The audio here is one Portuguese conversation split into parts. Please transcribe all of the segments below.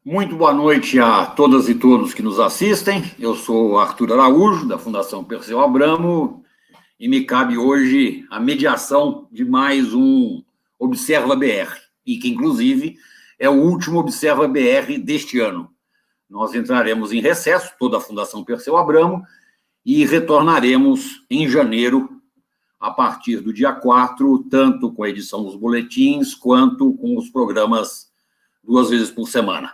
Muito boa noite a todas e todos que nos assistem. Eu sou Arthur Araújo, da Fundação Perseu Abramo, e me cabe hoje a mediação de mais um Observa BR, e que, inclusive, é o último Observa BR deste ano. Nós entraremos em recesso, toda a Fundação Perseu Abramo, e retornaremos em janeiro, a partir do dia 4, tanto com a edição dos boletins, quanto com os programas 2 vezes por semana.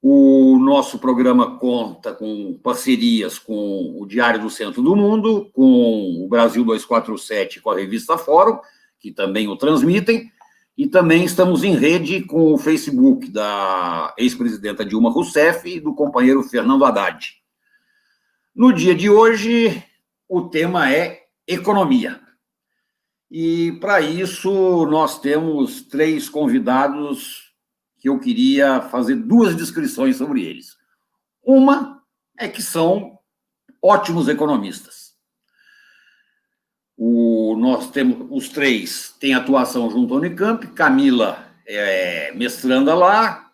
O nosso programa conta com parcerias com o Diário do Centro do Mundo, com o Brasil 247, com a revista Fórum, que também o transmitem, e também estamos em rede com o Facebook da ex-presidenta Dilma Rousseff e do companheiro Fernando Haddad. No dia de hoje, o tema é economia. E, para isso, nós temos 3 convidados que eu queria fazer 2 descrições sobre eles. Uma é que são ótimos economistas. Nós temos os 3 têm atuação junto à Unicamp, Camila é mestranda lá,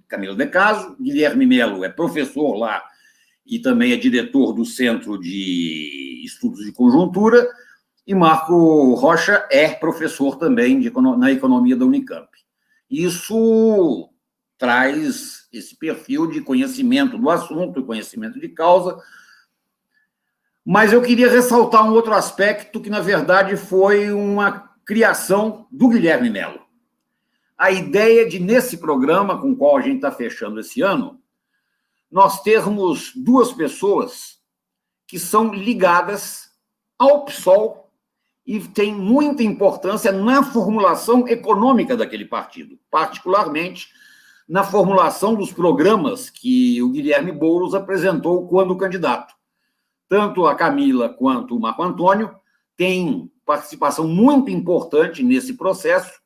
Camila De Caso, Guilherme Melo é professor lá e também é diretor do Centro de Estudos de Conjuntura, e Marco Rocha é professor também na economia da Unicamp. Isso traz esse perfil de conhecimento do assunto, conhecimento de causa, mas eu queria ressaltar um outro aspecto que, na verdade, foi uma criação do Guilherme Melo. A ideia de, nesse programa com o qual a gente está fechando esse ano, nós termos 2 pessoas que são ligadas ao PSOL e tem muita importância na formulação econômica daquele partido, particularmente na formulação dos programas que o Guilherme Boulos apresentou quando candidato. Tanto a Camila quanto o Marco Antônio têm participação muito importante nesse processo,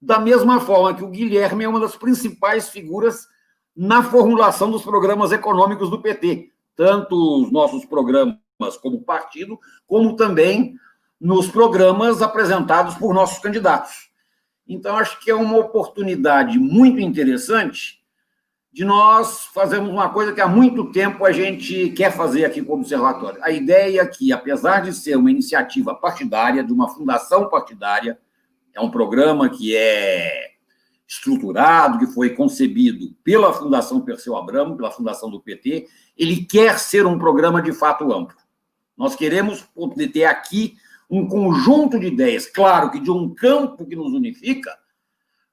da mesma forma que o Guilherme é uma das principais figuras na formulação dos programas econômicos do PT, tanto os nossos programas como partido, como também nos programas apresentados por nossos candidatos. Então, acho que é uma oportunidade muito interessante de nós fazermos uma coisa que há muito tempo a gente quer fazer aqui com o Observatório. A ideia é que, apesar de ser uma iniciativa partidária, de uma fundação partidária, é um programa que é estruturado, que foi concebido pela Fundação Perseu Abramo, pela Fundação do PT, ele quer ser um programa de fato amplo. Nós queremos poder ter aqui um conjunto de ideias, claro que de um campo que nos unifica,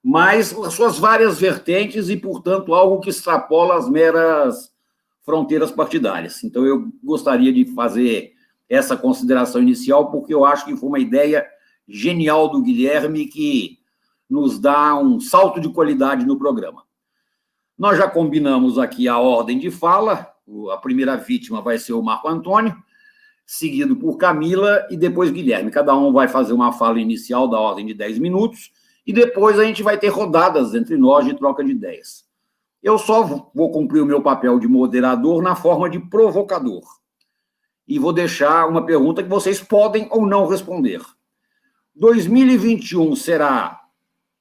mas as suas várias vertentes e, portanto, algo que extrapola as meras fronteiras partidárias. Então, eu gostaria de fazer essa consideração inicial, porque eu acho que foi uma ideia genial do Guilherme que nos dá um salto de qualidade no programa. Nós já combinamos aqui a ordem de fala, a primeira vítima vai ser o Marco Antônio, seguido por Camila e depois Guilherme. Cada um vai fazer uma fala inicial da ordem de 10 minutos e depois a gente vai ter rodadas entre nós de troca de ideias. Eu só vou cumprir o meu papel de moderador na forma de provocador. E vou deixar uma pergunta que vocês podem ou não responder. 2021 será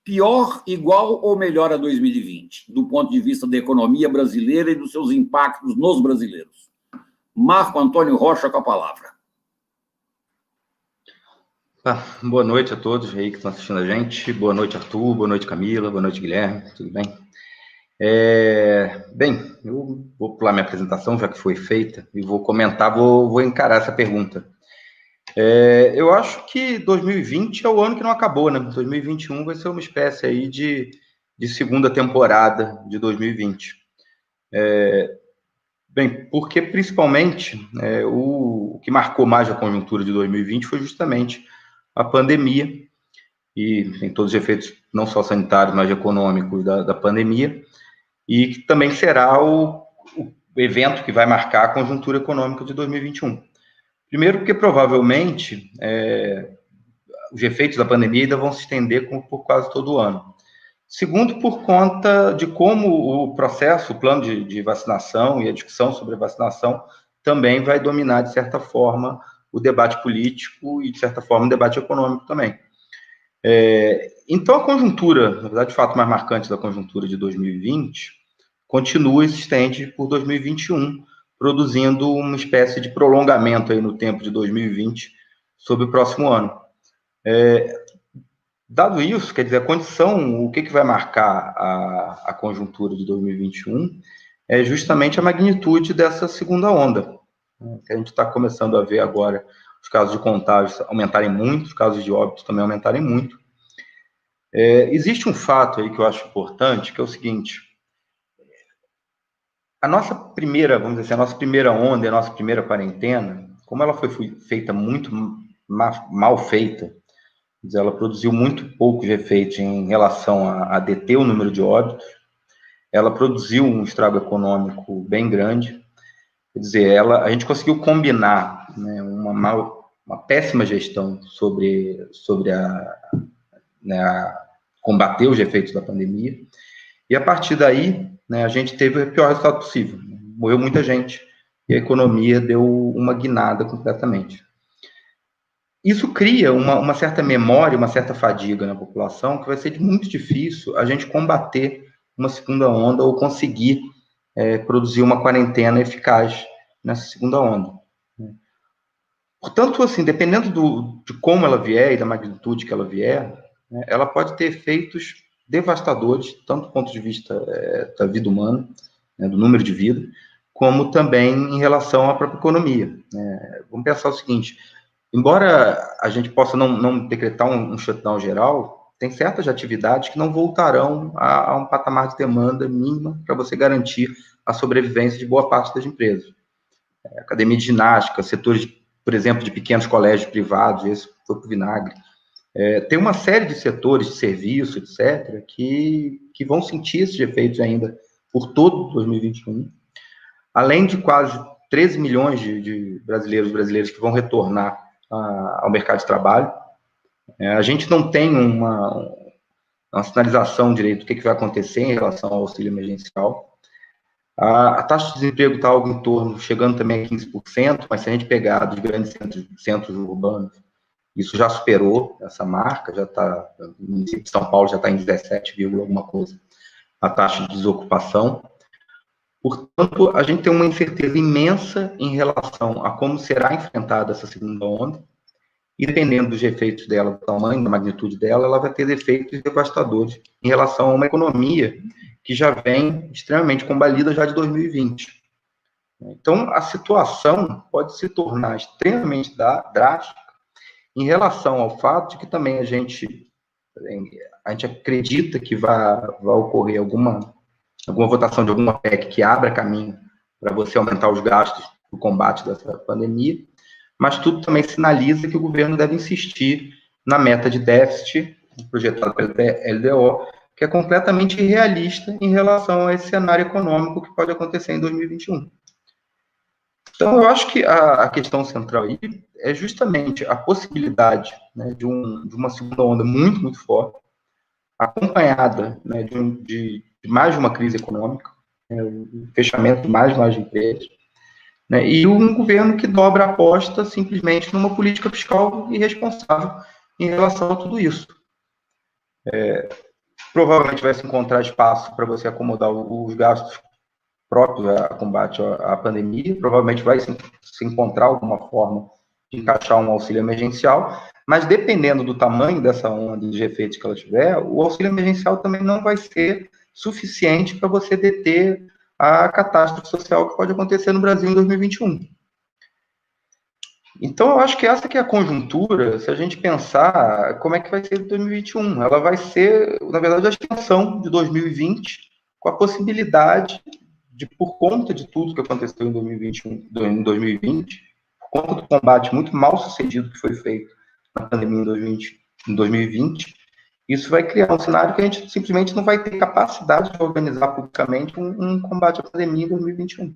pior, igual ou melhor a 2020, do ponto de vista da economia brasileira e dos seus impactos nos brasileiros? Marco Antônio Rocha, com a palavra. Boa noite a todos aí que estão assistindo a gente. Boa noite, Arthur. Boa noite, Camila. Boa noite, Guilherme. Tudo bem? Bem, eu vou pular minha apresentação, já que foi feita, e vou comentar, vou encarar essa pergunta. Eu acho que 2020 é o ano que não acabou, né? 2021 vai ser uma espécie aí de segunda temporada de 2020. Bem, porque principalmente o que marcou mais a conjuntura de 2020 foi justamente a pandemia e tem todos os efeitos não só sanitários, mas econômicos da pandemia, e que também será o evento que vai marcar a conjuntura econômica de 2021. Primeiro porque provavelmente os efeitos da pandemia ainda vão se estender por quase todo o ano. Segundo, por conta de como o processo, o plano de vacinação e a discussão sobre a vacinação também vai dominar, de certa forma, o debate político e, de certa forma, o debate econômico também. Então, a conjuntura, na verdade, o fato mais marcante da conjuntura de 2020 continua existente por 2021, produzindo uma espécie de prolongamento aí no tempo de 2020 sobre o próximo ano. Dado isso, quer dizer, a condição, o que vai marcar a conjuntura de 2021 é justamente a magnitude dessa segunda onda, que a gente está começando a ver agora os casos de contágios aumentarem muito, os casos de óbitos também aumentarem muito. Existe um fato aí que eu acho importante, que é o seguinte: a nossa primeira, vamos dizer assim, a nossa primeira onda, a nossa primeira quarentena, como ela foi feita muito mal feita, ela produziu muito poucos efeitos em relação a deter o número de óbitos, ela produziu um estrago econômico bem grande, quer dizer, a gente conseguiu combinar, né, uma péssima gestão sobre combater os efeitos da pandemia, e a partir daí, né, a gente teve o pior resultado possível. Morreu muita gente, e a economia deu uma guinada completamente. Isso cria uma certa memória, uma certa fadiga na população, que vai ser muito difícil a gente combater uma segunda onda ou conseguir produzir uma quarentena eficaz nessa segunda onda. Portanto, assim, dependendo de como ela vier e da magnitude que ela vier, né, ela pode ter efeitos devastadores, tanto do ponto de vista da vida humana, né, do número de vida, como também em relação à própria economia. Vamos pensar o seguinte: embora a gente possa não decretar um shutdown geral, tem certas atividades que não voltarão a um patamar de demanda mínima para você garantir a sobrevivência de boa parte das empresas. Academia de ginástica, setores, por exemplo, de pequenos colégios privados, esse foi para o vinagre. Tem uma série de setores de serviço, etc., que vão sentir esses efeitos ainda por todo 2021, além de quase 13 milhões de brasileiros que vão retornar ao mercado de trabalho. A gente não tem uma sinalização direito do que vai acontecer em relação ao auxílio emergencial. A taxa de desemprego está algo em torno, chegando também a 15%, mas se a gente pegar dos grandes centros urbanos, isso já superou essa marca, já está, no município de São Paulo já está em 17, alguma coisa, a taxa de desocupação. Portanto, a gente tem uma incerteza imensa em relação a como será enfrentada essa segunda onda, e dependendo dos efeitos dela, do tamanho, da magnitude dela, ela vai ter efeitos devastadores em relação a uma economia que já vem extremamente combalida já de 2020. Então, a situação pode se tornar extremamente drástica em relação ao fato de que também a gente acredita que vai ocorrer alguma votação de alguma PEC que abra caminho para você aumentar os gastos no combate dessa pandemia, mas tudo também sinaliza que o governo deve insistir na meta de déficit projetada pelo LDO, que é completamente irrealista em relação a esse cenário econômico que pode acontecer em 2021. Então, eu acho que a questão central aí é justamente a possibilidade, né, de uma segunda onda muito, muito forte, acompanhada, né, de mais de uma crise econômica, o fechamento de mais empresas, né, e um governo que dobra a aposta simplesmente numa política fiscal irresponsável em relação a tudo isso. Provavelmente vai se encontrar espaço para você acomodar os gastos próprios a combate à pandemia, provavelmente vai se encontrar alguma forma de encaixar um auxílio emergencial, mas dependendo do tamanho dessa onda, dos efeitos que ela tiver, o auxílio emergencial também não vai ser suficiente para você deter a catástrofe social que pode acontecer no Brasil em 2021. Então, eu acho que essa que é a conjuntura, se a gente pensar como é que vai ser 2021. Ela vai ser, na verdade, a extensão de 2020, com a possibilidade de, por conta de tudo que aconteceu em 2020, por conta do combate muito mal sucedido que foi feito na pandemia em 2020, isso vai criar um cenário que a gente simplesmente não vai ter capacidade de organizar publicamente um combate à pandemia em 2021.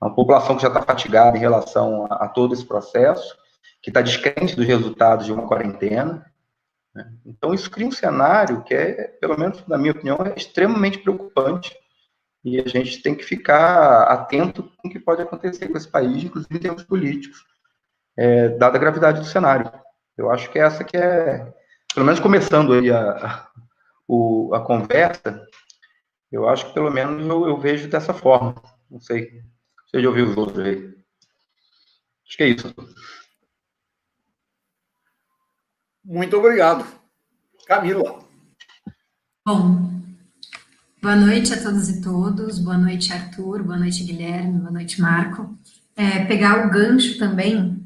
Uma população que já está fatigada em relação a todo esse processo, que está descrente dos resultados de uma quarentena. Né? Então, isso cria um cenário que pelo menos na minha opinião, é extremamente preocupante, e a gente tem que ficar atento com o que pode acontecer com esse país, inclusive em termos políticos, dada a gravidade do cenário. Eu acho que essa que é pelo menos começando aí a conversa, eu acho que pelo menos eu vejo dessa forma. Não sei se eu já ouvi os outros aí. Acho que é isso. Muito obrigado. Camila. Bom, boa noite a todas e todos, boa noite, Arthur, boa noite, Guilherme, boa noite, Marco. Pegar o gancho também,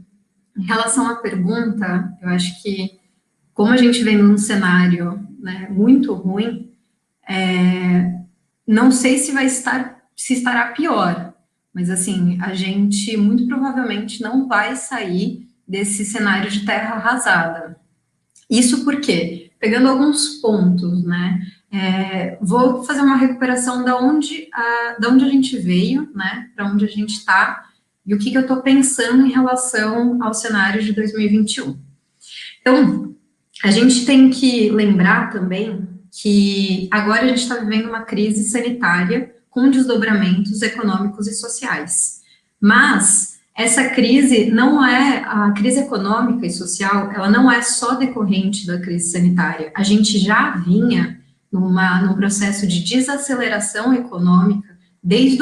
em relação à pergunta, eu acho que, como a gente vem num cenário, né, muito ruim, não sei se estará pior, mas assim, a gente muito provavelmente não vai sair desse cenário de terra arrasada. Isso porque, pegando alguns pontos, né, vou fazer uma recuperação da onde a gente veio, né, para onde a gente está, e o que eu estou pensando em relação ao cenário de 2021. Então, a gente tem que lembrar também que agora a gente está vivendo uma crise sanitária com desdobramentos econômicos e sociais. Mas essa crise a crise econômica e social, ela não é só decorrente da crise sanitária. A gente já vinha num processo de desaceleração econômica desde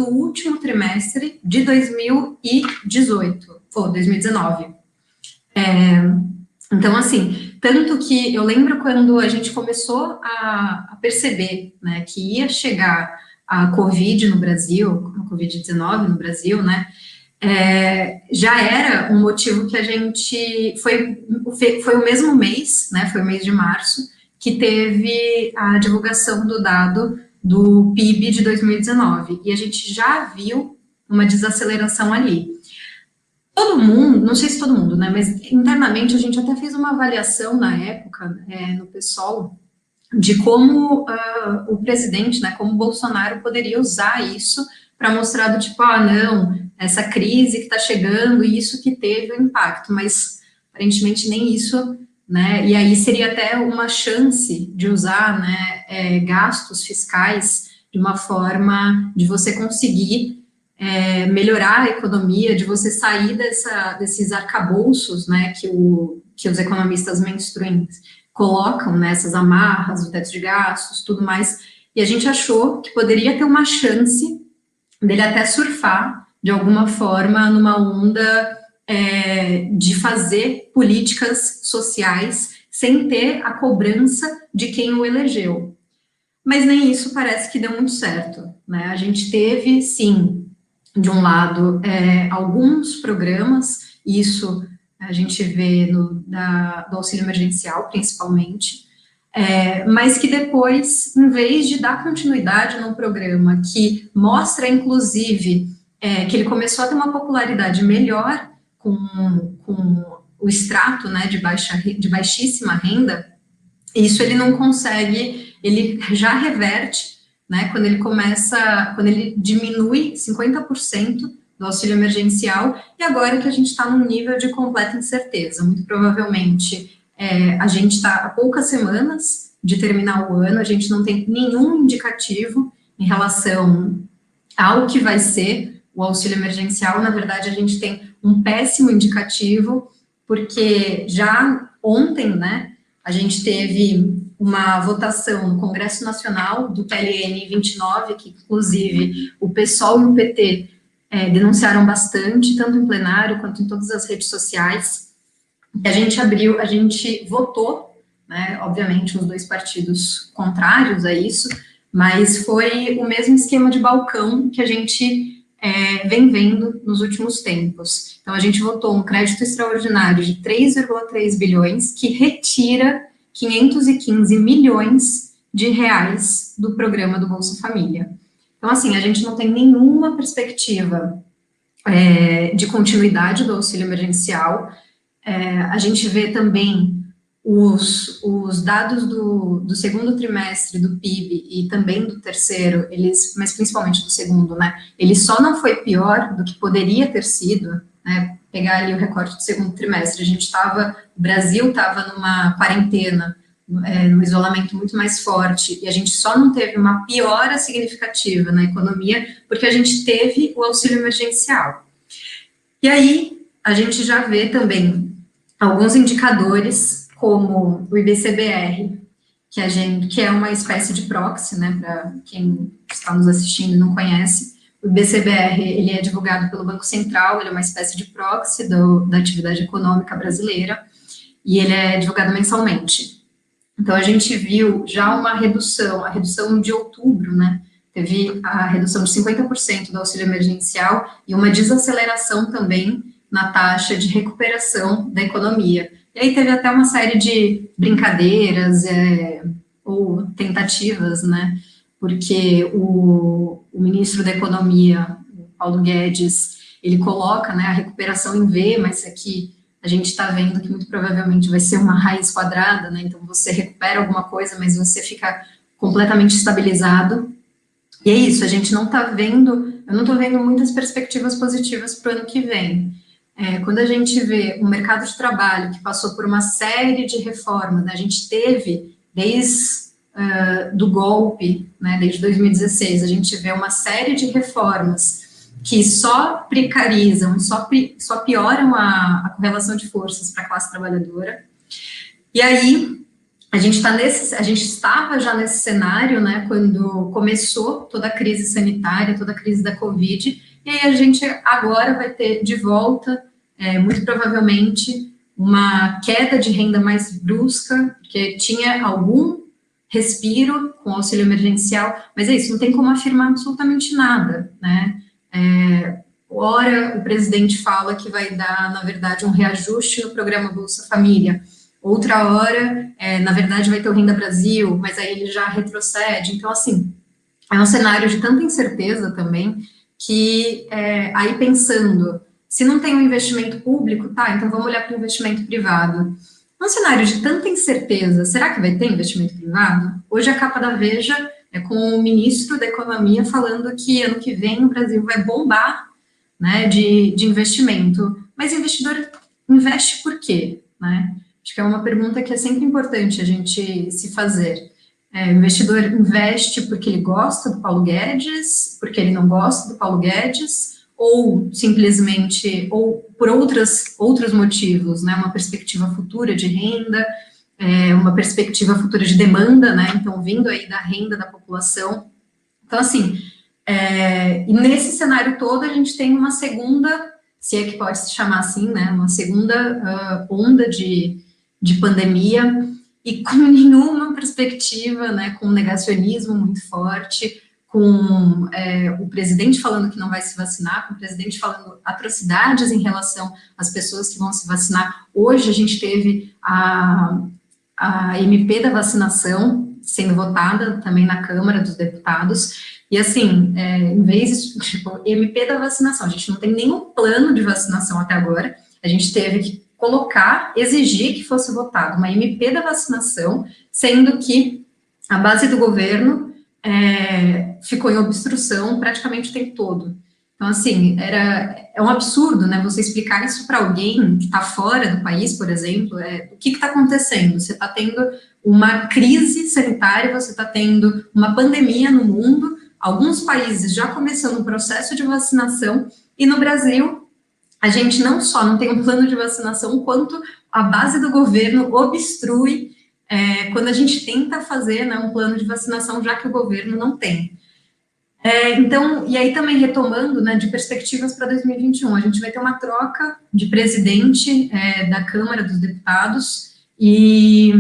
o último trimestre de 2018, ou 2019. Então, assim, tanto que eu lembro quando a gente começou a perceber, né, que ia chegar a Covid no Brasil, a Covid-19 no Brasil, né, já era um motivo que a gente, foi o mesmo mês, né, foi o mês de março, que teve a divulgação do dado do PIB de 2019, e a gente já viu uma desaceleração ali. Todo mundo, não sei se todo mundo, né, mas internamente a gente até fez uma avaliação na época, no PSOL, de como o presidente, né, como o Bolsonaro poderia usar isso para mostrar do tipo, não, essa crise que está chegando, e isso que teve um impacto, mas aparentemente nem isso, né, e aí seria até uma chance de usar, né, gastos fiscais de uma forma de você conseguir melhorar a economia, de você sair desses arcabouços, né, que os economistas mainstream colocam, né, essas amarras, o teto de gastos, tudo mais, e a gente achou que poderia ter uma chance dele até surfar, de alguma forma, numa onda de fazer políticas sociais sem ter a cobrança de quem o elegeu. Mas nem isso parece que deu muito certo, né? A gente teve, sim, de um lado, alguns programas, isso a gente vê do auxílio emergencial, principalmente, mas que depois, em vez de dar continuidade num programa que mostra, inclusive, que ele começou a ter uma popularidade melhor com o extrato, né, de baixíssima renda, isso ele não consegue, ele já reverte, né, quando ele diminui 50% do auxílio emergencial, e agora que a gente está num nível de completa incerteza, muito provavelmente a gente está há poucas semanas de terminar o ano, a gente não tem nenhum indicativo em relação ao que vai ser o auxílio emergencial, na verdade a gente tem um péssimo indicativo, porque já ontem, né, a gente teve uma votação no Congresso Nacional do PLN 29, que inclusive o PSOL e o PT denunciaram bastante, tanto em plenário quanto em todas as redes sociais. A gente votou, né, obviamente os dois partidos contrários a isso, mas foi o mesmo esquema de balcão que a gente vem vendo nos últimos tempos. Então, a gente votou um crédito extraordinário de 3,3 bilhões, que retira 515 milhões de reais do programa do Bolsa Família. Então, assim, a gente não tem nenhuma perspectiva de continuidade do auxílio emergencial. A gente vê também os dados do segundo trimestre do PIB e também do terceiro, mas principalmente do segundo, né, ele só não foi pior do que poderia ter sido, né, pegar ali o recorte do segundo trimestre, o Brasil estava numa quarentena, no isolamento muito mais forte, e a gente só não teve uma piora significativa na economia, porque a gente teve o auxílio emergencial. E aí, a gente já vê também alguns indicadores como o IBCBR, que é uma espécie de proxy, né, para quem está nos assistindo e não conhece. O IBCBR, ele é divulgado pelo Banco Central, ele é uma espécie de proxy da atividade econômica brasileira, e ele é divulgado mensalmente. Então, a gente viu já uma redução, a redução de outubro, né, teve a redução de 50% do auxílio emergencial e uma desaceleração também na taxa de recuperação da economia. E aí teve até uma série de brincadeiras ou tentativas, né, porque o ministro da Economia, o Paulo Guedes, ele coloca, né, a recuperação em V, mas aqui a gente está vendo que muito provavelmente vai ser uma raiz quadrada, né, então você recupera alguma coisa, mas você fica completamente estabilizado. E é isso, a gente não está vendo, eu não estou vendo muitas perspectivas positivas para o ano que vem. Quando a gente vê um mercado de trabalho que passou por uma série de reformas, né, a gente teve, desde do golpe, né, desde 2016, a gente vê uma série de reformas que só precarizam, só pioram a correlação de forças para a classe trabalhadora. E aí, a gente estava já nesse cenário, né, quando começou toda a crise sanitária, toda a crise da Covid, e aí a gente agora vai ter de volta, muito provavelmente, uma queda de renda mais brusca, porque tinha algum respiro com auxílio emergencial, mas é isso, não tem como afirmar absolutamente nada, né? Ora, o presidente fala que vai dar, na verdade, um reajuste no programa Bolsa Família, outra hora, na verdade, vai ter o Renda Brasil, mas aí ele já retrocede. Então, assim, é um cenário de tanta incerteza também, que aí pensando, se não tem um investimento público, tá, então vamos olhar para o investimento privado. Num cenário de tanta incerteza, será que vai ter investimento privado? Hoje a capa da Veja é com o ministro da Economia falando que ano que vem o Brasil vai bombar, né, de investimento. Mas o investidor investe por quê, né? Acho que é uma pergunta que é sempre importante a gente se fazer. O investidor investe porque ele gosta do Paulo Guedes, porque ele não gosta do Paulo Guedes, ou simplesmente, ou por outros motivos, né? Uma perspectiva futura de renda, uma perspectiva futura de demanda, né? Então, vindo aí da renda da população. Então, assim, e nesse cenário todo, a gente tem uma segunda, se é que pode se chamar assim, né? Uma segunda onda de pandemia, e com nenhuma perspectiva, né, com um negacionismo muito forte, com o presidente falando que não vai se vacinar, com o presidente falando atrocidades em relação às pessoas que vão se vacinar. Hoje a gente teve a MP da vacinação sendo votada também na Câmara dos Deputados, e assim, em vez de, tipo, MP da vacinação, a gente não tem nenhum plano de vacinação até agora, a gente teve que exigir que fosse votado uma MP da vacinação, sendo que a base do governo ficou em obstrução praticamente o tempo todo. Então, assim, é um absurdo, né, você explicar isso para alguém que está fora do país, por exemplo, o que está acontecendo? Você está tendo uma crise sanitária, você está tendo uma pandemia no mundo, alguns países já começando o processo de vacinação, e no Brasil, a gente não só não tem um plano de vacinação, quanto a base do governo obstrui quando a gente tenta fazer, né, um plano de vacinação, já que o governo não tem. Então, e aí também retomando, né, de perspectivas para 2021, a gente vai ter uma troca de presidente da Câmara dos Deputados e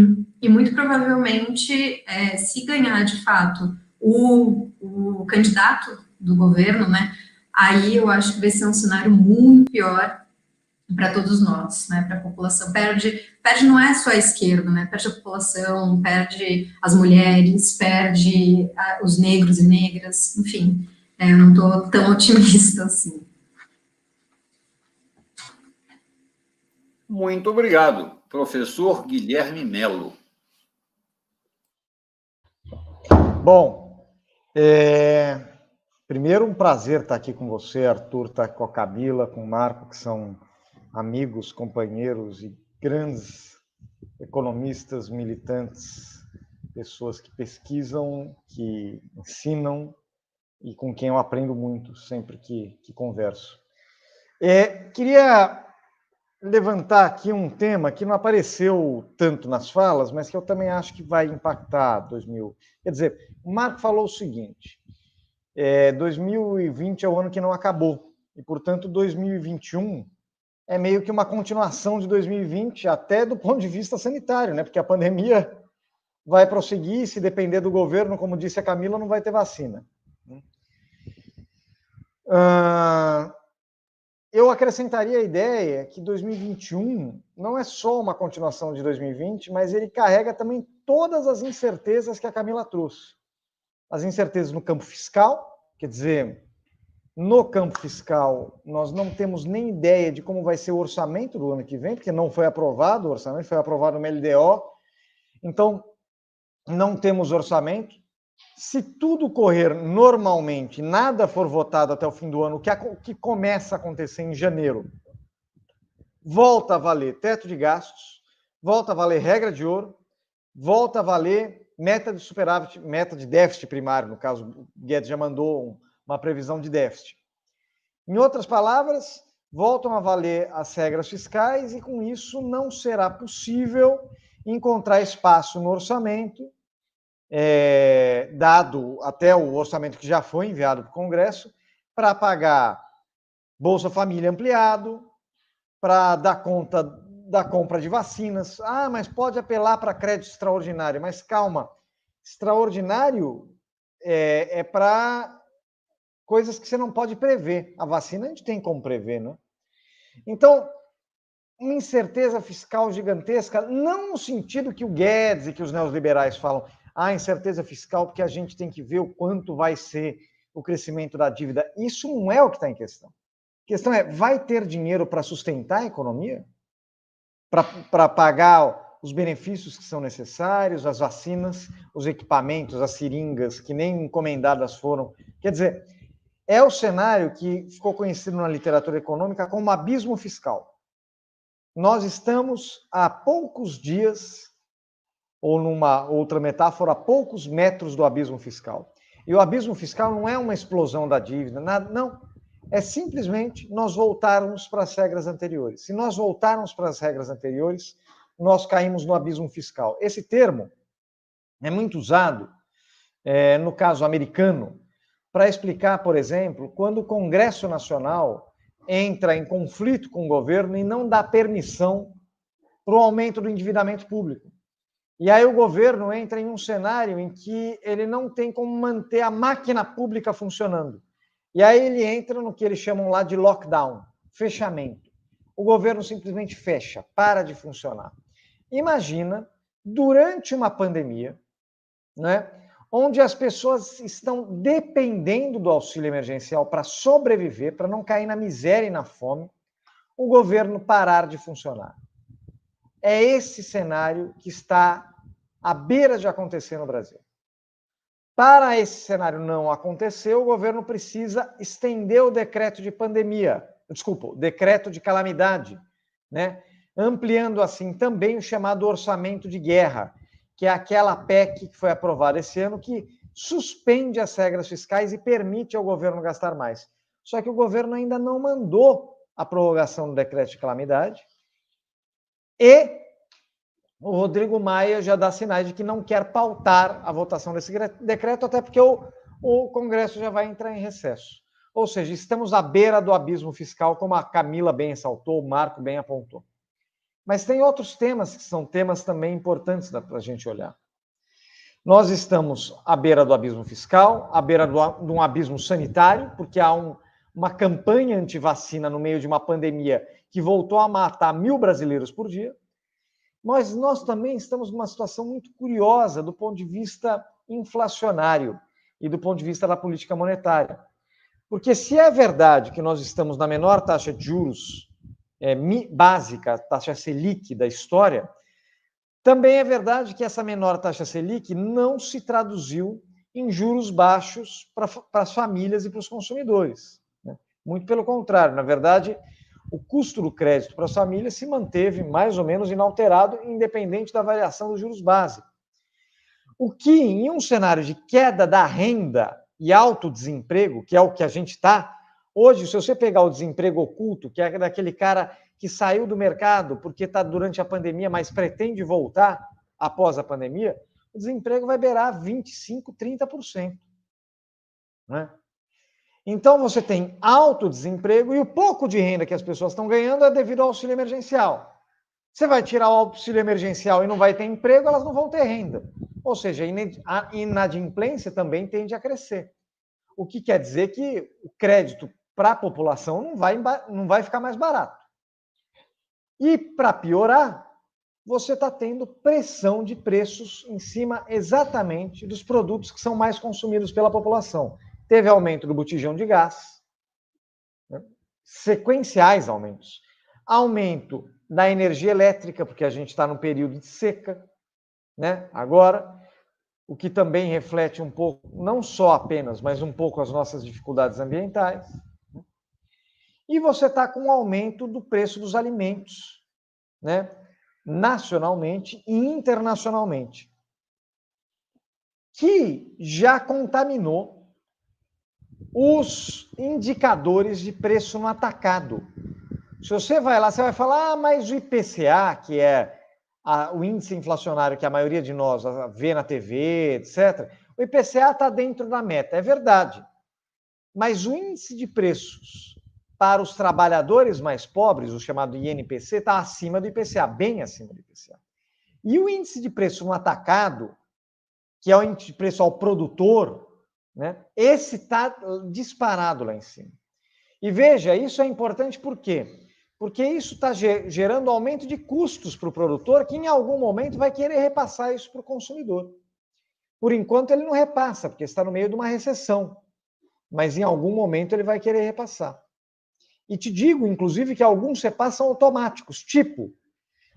muito provavelmente, se ganhar de fato o candidato do governo, né, aí eu acho que vai ser um cenário muito pior para todos nós, né, para a população. Perde não é só a esquerda, né, perde a população, perde as mulheres, perde os negros e negras, enfim, eu não estou tão otimista assim. Muito obrigado, professor Guilherme Melo. Bom, primeiro um prazer estar aqui com você, Arthur, estar com a Camila, com o Marco, que são amigos, companheiros e grandes economistas, militantes, pessoas que pesquisam, que ensinam e com quem eu aprendo muito sempre que converso. Queria levantar aqui um tema que não apareceu tanto nas falas, mas que eu também acho que vai impactar 2000. Quer dizer, o Marco falou o seguinte, 2020 é o ano que não acabou, e, portanto, 2021 é meio que uma continuação de 2020, até do ponto de vista sanitário, né? Porque a pandemia vai prosseguir, se depender do governo, como disse a Camila, não vai ter vacina. Eu acrescentaria a ideia que 2021 não é só uma continuação de 2020, mas ele carrega também todas as incertezas que a Camila trouxe. As incertezas no campo fiscal, quer dizer, no campo fiscal, nós não temos nem ideia de como vai ser o orçamento do ano que vem, porque não foi aprovado o orçamento, foi aprovado no LDO. Então, não temos orçamento. Se tudo correr normalmente, nada for votado até o fim do ano, o que começa a acontecer em janeiro, volta a valer teto de gastos, volta a valer regra de ouro, volta a valer meta de superávit, meta de déficit primário, no caso, o Guedes já mandou uma previsão de déficit. Em outras palavras, voltam a valer as regras fiscais e, com isso, não será possível encontrar espaço no orçamento, dado até o orçamento que já foi enviado para o Congresso, para pagar Bolsa Família ampliado, para dar conta da compra de vacinas. Ah, mas pode apelar para crédito extraordinário. Mas calma, extraordinário é para coisas que você não pode prever. A vacina a gente tem como prever, né? Então, uma incerteza fiscal gigantesca, não no sentido que o Guedes e que os neoliberais falam, incerteza fiscal porque a gente tem que ver o quanto vai ser o crescimento da dívida. Isso não é o que está em questão. A questão é, vai ter dinheiro para sustentar a economia? Para pagar os benefícios que são necessários, as vacinas, os equipamentos, as seringas, que nem encomendadas foram. Quer dizer, é o cenário que ficou conhecido na literatura econômica como abismo fiscal. Nós estamos há poucos dias, ou numa outra metáfora, a poucos metros do abismo fiscal. E o abismo fiscal não é uma explosão da dívida, nada, não. É simplesmente nós voltarmos para as regras anteriores. Se nós voltarmos para as regras anteriores, nós caímos no abismo fiscal. Esse termo é muito usado, no caso americano, para explicar, por exemplo, quando o Congresso Nacional entra em conflito com o governo e não dá permissão para o aumento do endividamento público. E aí o governo entra em um cenário em que ele não tem como manter a máquina pública funcionando. E aí ele entra no que eles chamam lá de lockdown, fechamento. O governo simplesmente fecha, para de funcionar. Imagina, durante uma pandemia, né, onde as pessoas estão dependendo do auxílio emergencial para sobreviver, para não cair na miséria e na fome, o governo parar de funcionar. É esse cenário que está à beira de acontecer no Brasil. Para esse cenário não acontecer, o governo precisa estender o decreto de pandemia, o decreto de calamidade, né? Ampliando assim também o chamado orçamento de guerra, que é aquela PEC que foi aprovada esse ano que suspende as regras fiscais e permite ao governo gastar mais. Só que o governo ainda não mandou a prorrogação do decreto de calamidade e o Rodrigo Maia já dá sinais de que não quer pautar a votação desse decreto, até porque o Congresso já vai entrar em recesso. Ou seja, estamos à beira do abismo fiscal, como a Camila bem ressaltou, o Marco bem apontou. Mas tem outros temas que são temas também importantes para a gente olhar. Nós estamos à beira do abismo fiscal, à beira de um abismo sanitário, porque há uma campanha anti-vacina no meio de uma pandemia que voltou a matar 1.000 brasileiros por dia. Mas nós também estamos numa situação muito curiosa do ponto de vista inflacionário e do ponto de vista da política monetária. Porque se é verdade que nós estamos na menor taxa de juros básica, taxa Selic da história, também é verdade que essa menor taxa Selic não se traduziu em juros baixos para as famílias e para os consumidores, né? Muito pelo contrário, na verdade, o custo do crédito para as famílias se manteve mais ou menos inalterado, independente da variação dos juros básicos. O que, em um cenário de queda da renda e alto desemprego, que é o que a gente está, hoje, se você pegar o desemprego oculto, que é daquele cara que saiu do mercado porque está durante a pandemia, mas pretende voltar após a pandemia, o desemprego vai beirar 25%, 30%. Né? Então, você tem alto desemprego e o pouco de renda que as pessoas estão ganhando é devido ao auxílio emergencial. Você vai tirar o auxílio emergencial e não vai ter emprego, elas não vão ter renda. Ou seja, a inadimplência também tende a crescer. O que quer dizer que o crédito para a população não vai ficar mais barato. E, para piorar, você está tendo pressão de preços em cima exatamente dos produtos que são mais consumidos pela população. Teve aumento do botijão de gás, né? Sequenciais aumentos. Aumento da energia elétrica, porque a gente está num período de seca, né? Agora, o que também reflete um pouco, não só apenas, mas um pouco as nossas dificuldades ambientais. E você está com um aumento do preço dos alimentos, né? Nacionalmente e internacionalmente, que já contaminou os indicadores de preço no atacado. Se você vai lá, você vai falar, mas o IPCA, que é o índice inflacionário que a maioria de nós vê na TV, etc., o IPCA está dentro da meta, é verdade. Mas o índice de preços para os trabalhadores mais pobres, o chamado INPC, está acima do IPCA, bem acima do IPCA. E o índice de preço no atacado, que é o índice de preço ao produtor, né, esse está disparado lá em cima. E veja, isso é importante por quê? Porque isso está gerando aumento de custos para o produtor, que em algum momento vai querer repassar isso para o consumidor. Por enquanto ele não repassa, porque está no meio de uma recessão. Mas em algum momento ele vai querer repassar. E te digo, inclusive, que alguns repassam automáticos, tipo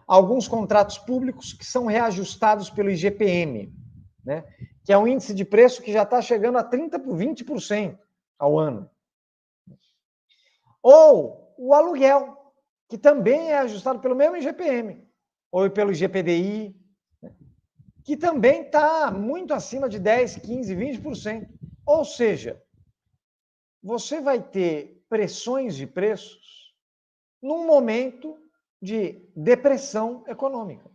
alguns contratos públicos que são reajustados pelo IGPM, né? Que é um índice de preço que já está chegando a 20% ao ano. Ou o aluguel, que também é ajustado pelo mesmo IGPM, ou pelo IGPDI, né? Que também está muito acima de 10%, 15%, 20%. Ou seja, você vai ter pressões de preços num momento de depressão econômica.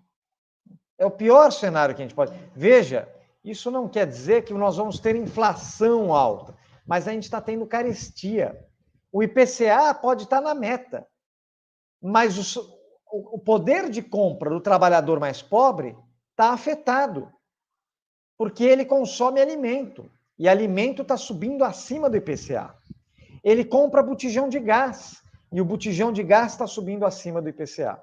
É o pior cenário que a gente pode... Veja, isso não quer dizer que nós vamos ter inflação alta, mas a gente está tendo carestia. O IPCA pode estar na meta, mas o poder de compra do trabalhador mais pobre está afetado, porque ele consome alimento, e alimento está subindo acima do IPCA. Ele compra botijão de gás, e o botijão de gás está subindo acima do IPCA.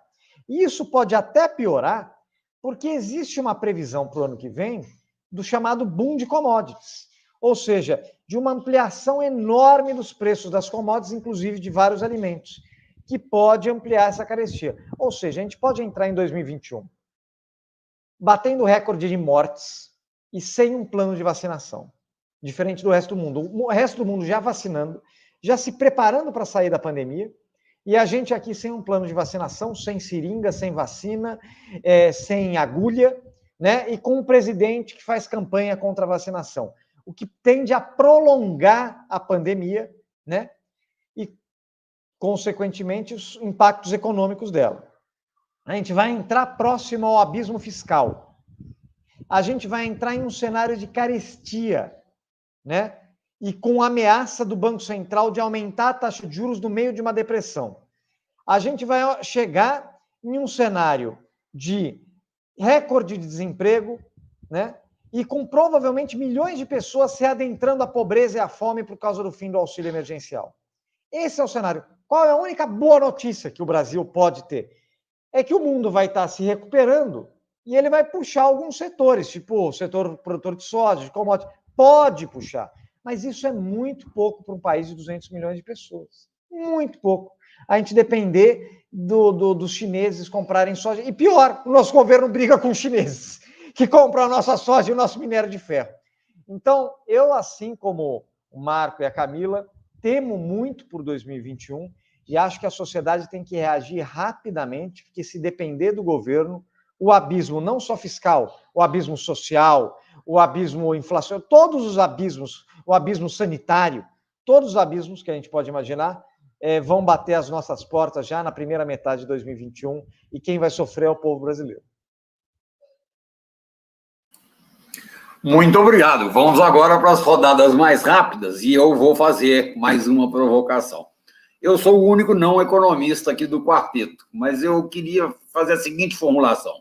E isso pode até piorar, porque existe uma previsão para o ano que vem do chamado boom de commodities, ou seja, de uma ampliação enorme dos preços das commodities, inclusive de vários alimentos, que pode ampliar essa carestia. Ou seja, a gente pode entrar em 2021 batendo recorde de mortes e sem um plano de vacinação, diferente do resto do mundo. O resto do mundo já vacinando, já se preparando para sair da pandemia, e a gente aqui sem um plano de vacinação, sem seringa, sem vacina, sem agulha, né? E com um presidente que faz campanha contra a vacinação, o que tende a prolongar a pandemia, né? E, consequentemente, os impactos econômicos dela. A gente vai entrar próximo ao abismo fiscal. A gente vai entrar em um cenário de carestia, né? E com a ameaça do Banco Central de aumentar a taxa de juros no meio de uma depressão. A gente vai chegar em um cenário de recorde de desemprego, né? E com provavelmente milhões de pessoas se adentrando à pobreza e à fome por causa do fim do auxílio emergencial. Esse é o cenário. Qual é a única boa notícia que o Brasil pode ter? É que o mundo vai estar se recuperando e ele vai puxar alguns setores, tipo o setor produtor de soja, de commodities. Pode puxar, mas isso é muito pouco para um país de 200 milhões de pessoas. Muito pouco. A gente depender dos chineses comprarem soja. E pior, o nosso governo briga com os chineses, que compram a nossa soja e o nosso minério de ferro. Então, eu, assim como o Marco e a Camila, temo muito por 2021 e acho que a sociedade tem que reagir rapidamente, porque se depender do governo, o abismo não só fiscal, o abismo social, o abismo inflacionário, todos os abismos, o abismo sanitário, todos os abismos que a gente pode imaginar, vão bater as nossas portas já na primeira metade de 2021 e quem vai sofrer é o povo brasileiro. Muito obrigado. Vamos agora para as rodadas mais rápidas e eu vou fazer mais uma provocação. Eu sou o único não economista aqui do quarteto, mas eu queria fazer a seguinte formulação.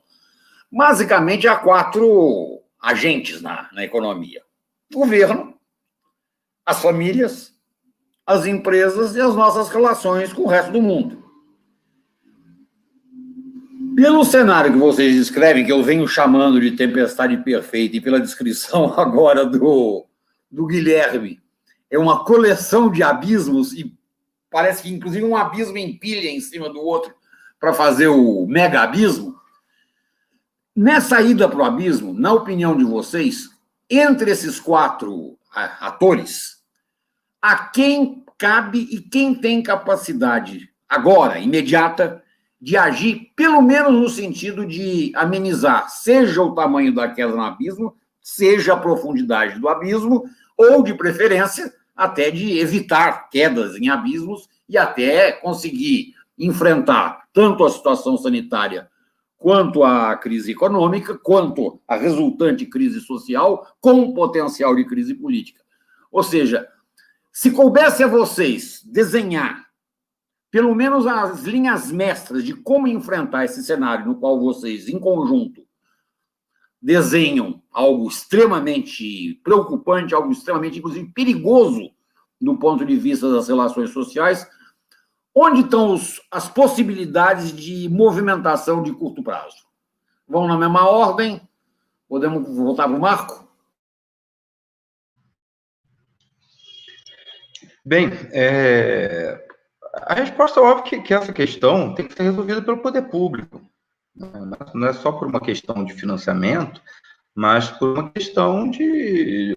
Basicamente, há 4 agentes na economia: o governo, as famílias, as empresas e as nossas relações com o resto do mundo. Pelo cenário que vocês descrevem, que eu venho chamando de tempestade perfeita, e pela descrição agora do Guilherme, é uma coleção de abismos, e parece que inclusive um abismo empilha em cima do outro para fazer o mega abismo. Nessa ida para o abismo, na opinião de vocês, entre esses 4 atores, a quem cabe e quem tem capacidade agora, imediata, de agir, pelo menos no sentido de amenizar, seja o tamanho da queda no abismo, seja a profundidade do abismo, ou, de preferência, até de evitar quedas em abismos e até conseguir enfrentar tanto a situação sanitária quanto a crise econômica, quanto a resultante crise social, com potencial de crise política. Ou seja, se coubesse a vocês desenhar pelo menos as linhas mestras de como enfrentar esse cenário no qual vocês, em conjunto, desenham algo extremamente preocupante, algo extremamente, inclusive, perigoso do ponto de vista das relações sociais, onde estão as possibilidades de movimentação de curto prazo? Vão na mesma ordem? Podemos voltar para o Marco? Bem, a resposta é óbvia que essa questão tem que ser resolvida pelo poder público. Não é só por uma questão de financiamento, mas por uma questão de...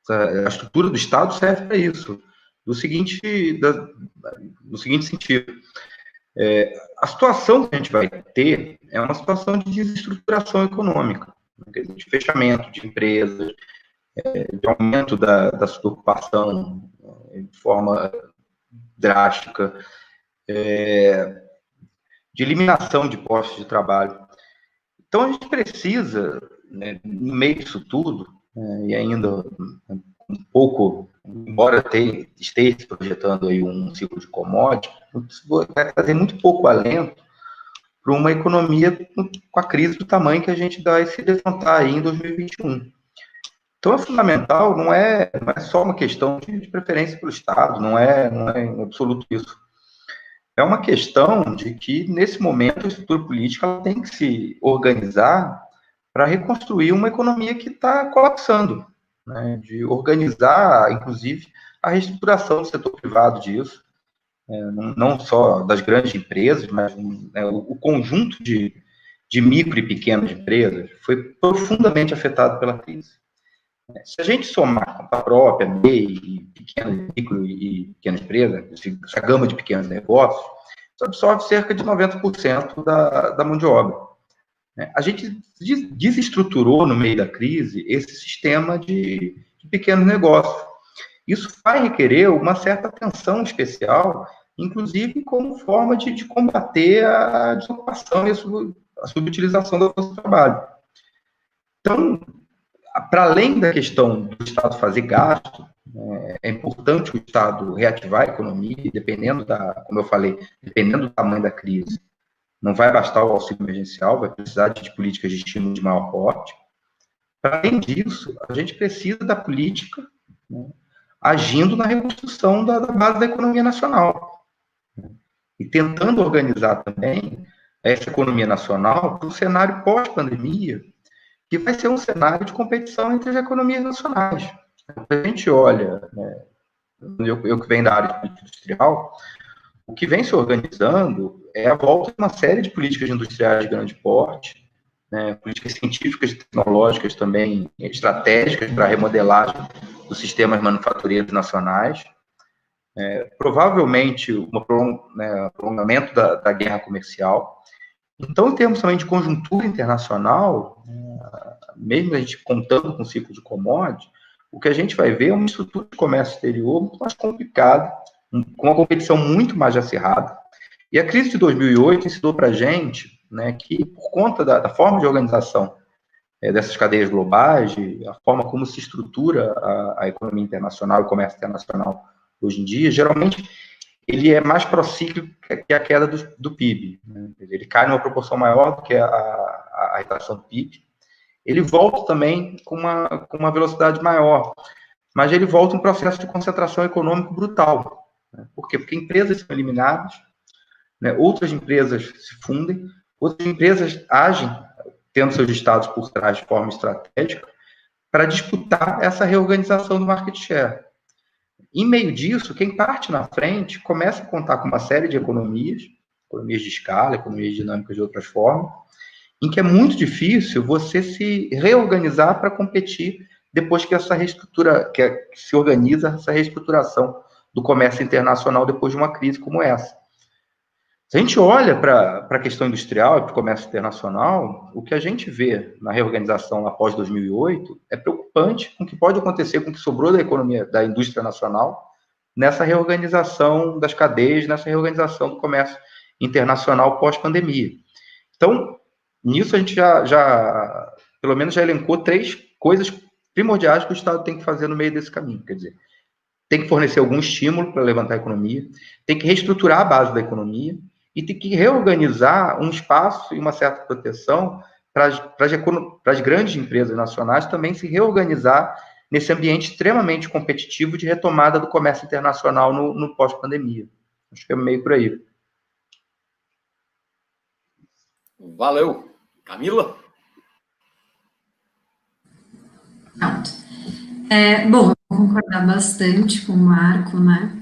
A estrutura do Estado serve para isso. No seguinte sentido, a situação que a gente vai ter é uma situação de desestruturação econômica, de fechamento de empresas, de aumento da superocupação de forma drástica, de eliminação de postos de trabalho. Então, a gente precisa, né, no meio disso tudo, e ainda um pouco, embora esteja se projetando aí um ciclo de commodity, vai trazer muito pouco alento para uma economia com a crise do tamanho que a gente vai se defrontar aí em 2021. Então, é fundamental, não é só uma questão de preferência pelo Estado, não é em absoluto isso. É uma questão de que, nesse momento, a estrutura política ela tem que se organizar para reconstruir uma economia que está colapsando, né? De organizar, inclusive, a reestruturação do setor privado disso, não só das grandes empresas, mas o conjunto de micro e pequenas empresas foi profundamente afetado pela crise. Se a gente somar a própria, MEI, micro e pequenas empresas, essa gama de pequenos negócios, isso absorve cerca de 90% da mão de obra. A gente desestruturou, no meio da crise, esse sistema de pequenos negócios. Isso vai requerer uma certa atenção especial, inclusive como forma de combater a desocupação e a subutilização da força de trabalho. Então, para além da questão do Estado fazer gasto, é importante o Estado reativar a economia, dependendo como eu falei, dependendo do tamanho da crise. Não vai bastar o auxílio emergencial, vai precisar de políticas de estímulo de maior porte. Para além disso, a gente precisa da política, né, agindo na reconstrução da base da economia nacional. E tentando organizar também essa economia nacional para um cenário pós-pandemia, que vai ser um cenário de competição entre as economias nacionais. A gente olha, né, eu que venho da área de política industrial, o que vem se organizando é a volta de uma série de políticas industriais de grande porte, né, políticas científicas e tecnológicas também estratégicas para a remodelagem dos sistemas manufatureiros nacionais, provavelmente um prolongamento da guerra comercial. Então, em termos também de conjuntura internacional, mesmo a gente contando com o ciclo de commodity, o que a gente vai ver é uma estrutura de comércio exterior muito mais complicada com uma competição muito mais acirrada. E a crise de 2008 ensinou para a gente, né, que, por conta da forma de organização dessas cadeias globais, a forma como se estrutura a economia internacional e o comércio internacional hoje em dia, geralmente ele é mais procíclico que a queda do PIB. Né? Ele cai numa proporção maior do que a retração do PIB. Ele volta também com uma velocidade maior, mas ele volta um processo de concentração econômica brutal. Né? Por quê? Porque empresas são eliminadas, né? Outras empresas se fundem, outras empresas agem, tendo seus estados por trás de forma estratégica, para disputar essa reorganização do market share. Em meio disso, quem parte na frente começa a contar com uma série de economias de escala, economias dinâmicas de outras formas, em que é muito difícil você se reorganizar para competir depois que essa reestrutura, que se organiza essa reestruturação do comércio internacional depois de uma crise como essa. Se a gente olha para a questão industrial e para o comércio internacional, o que a gente vê na reorganização após 2008 é preocupante com o que pode acontecer com o que sobrou da economia, da indústria nacional, nessa reorganização das cadeias, nessa reorganização do comércio internacional pós-pandemia. Então, nisso a gente pelo menos já elencou 3 coisas primordiais que o Estado tem que fazer no meio desse caminho. Quer dizer, tem que fornecer algum estímulo para levantar a economia, tem que reestruturar a base da economia e tem que reorganizar um espaço e uma certa proteção para as grandes empresas nacionais também se reorganizar nesse ambiente extremamente competitivo de retomada do comércio internacional no pós-pandemia. Acho que é meio por aí. Valeu. Camila? Pronto. Bom, eu vou concordar bastante com o Marco, né?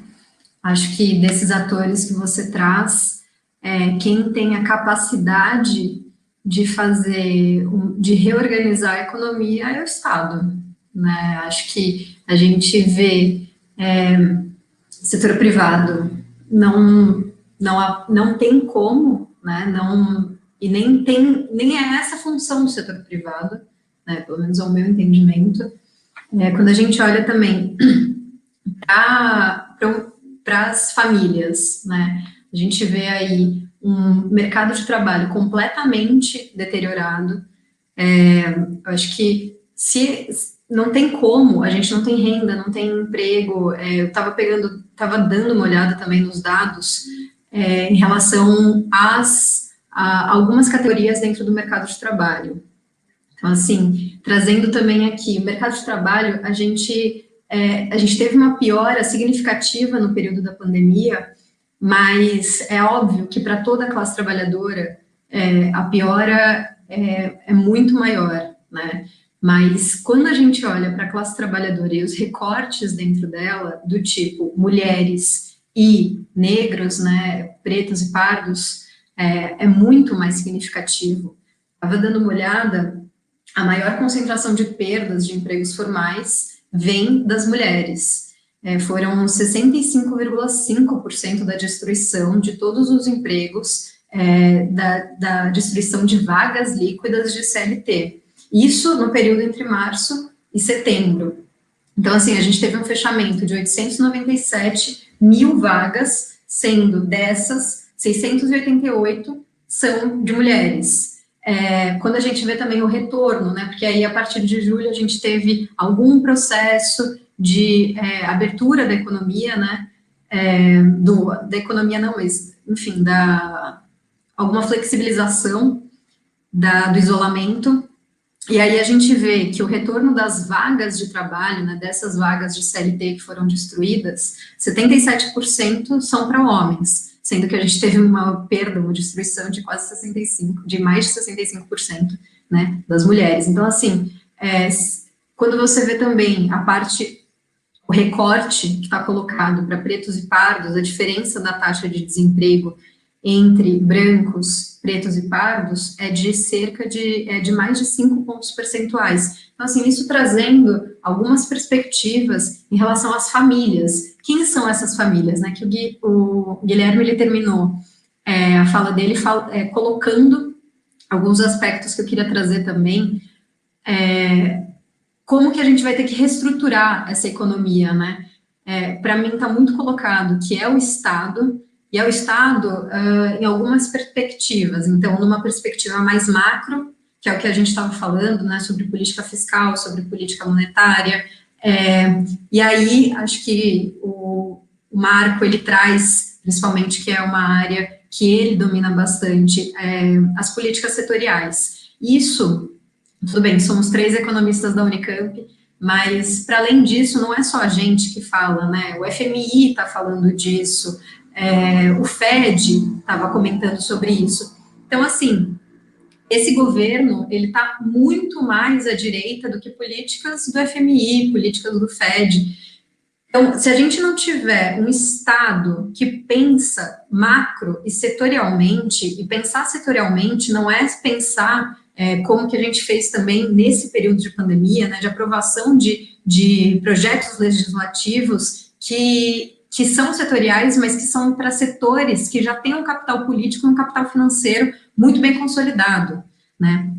Acho que desses atores que você traz, quem tem a capacidade de de reorganizar a economia é o Estado, né? Acho que a gente vê setor privado não tem como, né? E nem é essa a função do setor privado, né? Pelo menos é o meu entendimento. Quando a gente olha também para as famílias, né? A gente vê aí um mercado de trabalho completamente deteriorado. Eu acho que se não tem como, a gente não tem renda, não tem emprego. Eu estava dando uma olhada também nos dados em relação a algumas categorias dentro do mercado de trabalho. Então, assim, trazendo também aqui o mercado de trabalho, a gente teve uma piora significativa no período da pandemia, mas é óbvio que para toda a classe trabalhadora a piora é muito maior, né? Mas quando a gente olha para a classe trabalhadora e os recortes dentro dela, do tipo mulheres e negros, né, pretos e pardos, é muito mais significativo. Estava dando uma olhada, a maior concentração de perdas de empregos formais vem das mulheres. Foram 65,5% da destruição de todos os empregos, da destruição de vagas líquidas de CLT. Isso no período entre março e setembro. Então, assim, a gente teve um fechamento de 897 mil vagas, sendo dessas, 688 são de mulheres. Quando a gente vê também o retorno, né, porque aí a partir de julho a gente teve algum processo de abertura da economia, né, da economia não, mas, enfim, alguma flexibilização do isolamento, e aí a gente vê que o retorno das vagas de trabalho, né, dessas vagas de CLT que foram destruídas, 77% são para homens, sendo que a gente teve uma perda, uma destruição de quase 65%, de mais de 65%, né, das mulheres. Então, assim, quando você vê também o recorte que está colocado para pretos e pardos, a diferença da taxa de desemprego entre brancos, pretos e pardos é de cerca de mais de 5 pontos percentuais. Então, assim, isso trazendo algumas perspectivas em relação às famílias. Quem são essas famílias, né? Que o Guilherme, ele terminou a fala dele colocando alguns aspectos que eu queria trazer também, como que a gente vai ter que reestruturar essa economia, né? para mim está muito colocado, que é o Estado, e é o Estado em algumas perspectivas. Então, numa perspectiva mais macro, que é o que a gente estava falando, né, sobre política fiscal, sobre política monetária, e aí acho que o Marco, ele traz, principalmente, que é uma área que ele domina bastante, as políticas setoriais. Isso, tudo bem, somos 3 economistas da Unicamp, mas, para além disso, não é só a gente que fala, né? O FMI está falando disso, o FED estava comentando sobre isso. Então, assim, esse governo, ele está muito mais à direita do que políticas do FMI, políticas do FED. Então, se a gente não tiver um Estado que pensa macro e setorialmente, e pensar setorialmente não é pensar como que a gente fez também nesse período de pandemia, né, de aprovação de projetos legislativos que são setoriais, mas que são para setores que já têm um capital político e um capital financeiro muito bem consolidado, né?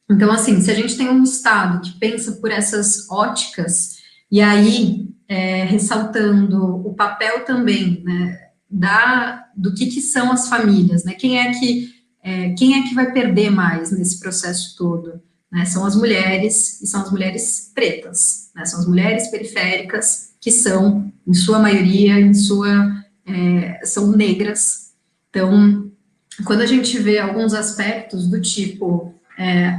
Então, assim, se a gente tem um Estado que pensa por essas óticas, e aí ressaltando o papel também, né, do que são as famílias, né? Quem é que vai perder mais nesse processo todo? Né? São as mulheres, e são as mulheres pretas, né? São as mulheres periféricas, que são, em sua maioria, são negras. Então, quando a gente vê alguns aspectos do tipo,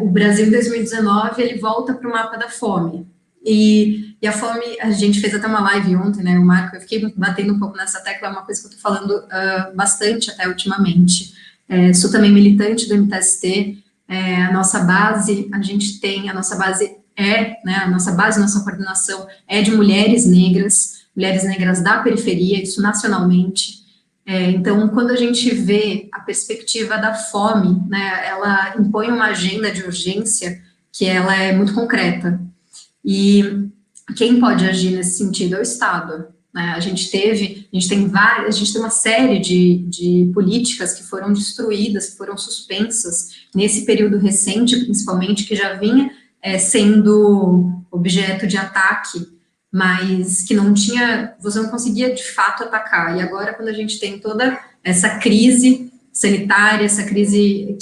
o Brasil em 2019, ele volta para o mapa da fome, e a fome, a gente fez até uma live ontem, né, o Marco, eu fiquei batendo um pouco nessa tecla, é uma coisa que eu estou falando bastante até ultimamente. Sou também militante do MTST, a nossa base, a nossa base nossa coordenação é de mulheres negras da periferia, isso nacionalmente. Então, quando a gente vê a perspectiva da fome, né, ela impõe uma agenda de urgência que ela é muito concreta. E quem pode agir nesse sentido é o Estado, né? A gente tem uma série de políticas que foram destruídas, que foram suspensas nesse período recente, principalmente, que já vinha sendo objeto de ataque, mas que você não conseguia de fato atacar. E agora, quando a gente tem toda essa crise sanitária, essa crise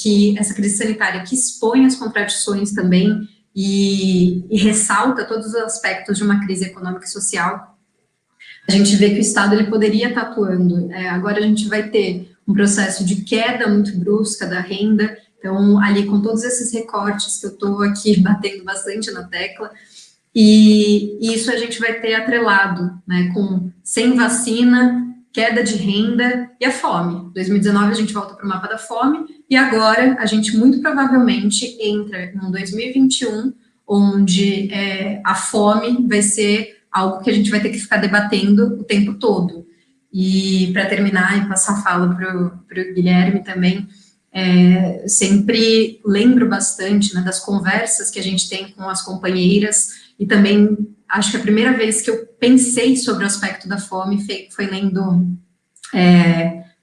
sanitária que expõe as contradições também, e ressalta todos os aspectos de uma crise econômica e social, a gente vê que o Estado ele poderia estar atuando. Agora a gente vai ter um processo de queda muito brusca da renda, então ali com todos esses recortes que eu estou aqui batendo bastante na tecla, e isso a gente vai ter atrelado, né, sem vacina, queda de renda e a fome. 2019 a gente volta para o mapa da fome, e agora a gente muito provavelmente entra em 2021, onde a fome vai ser algo que a gente vai ter que ficar debatendo o tempo todo. E para terminar e passar a fala para o Guilherme também, sempre lembro bastante, né, das conversas que a gente tem com as companheiras, e também acho que a primeira vez que eu pensei sobre o aspecto da fome foi lendo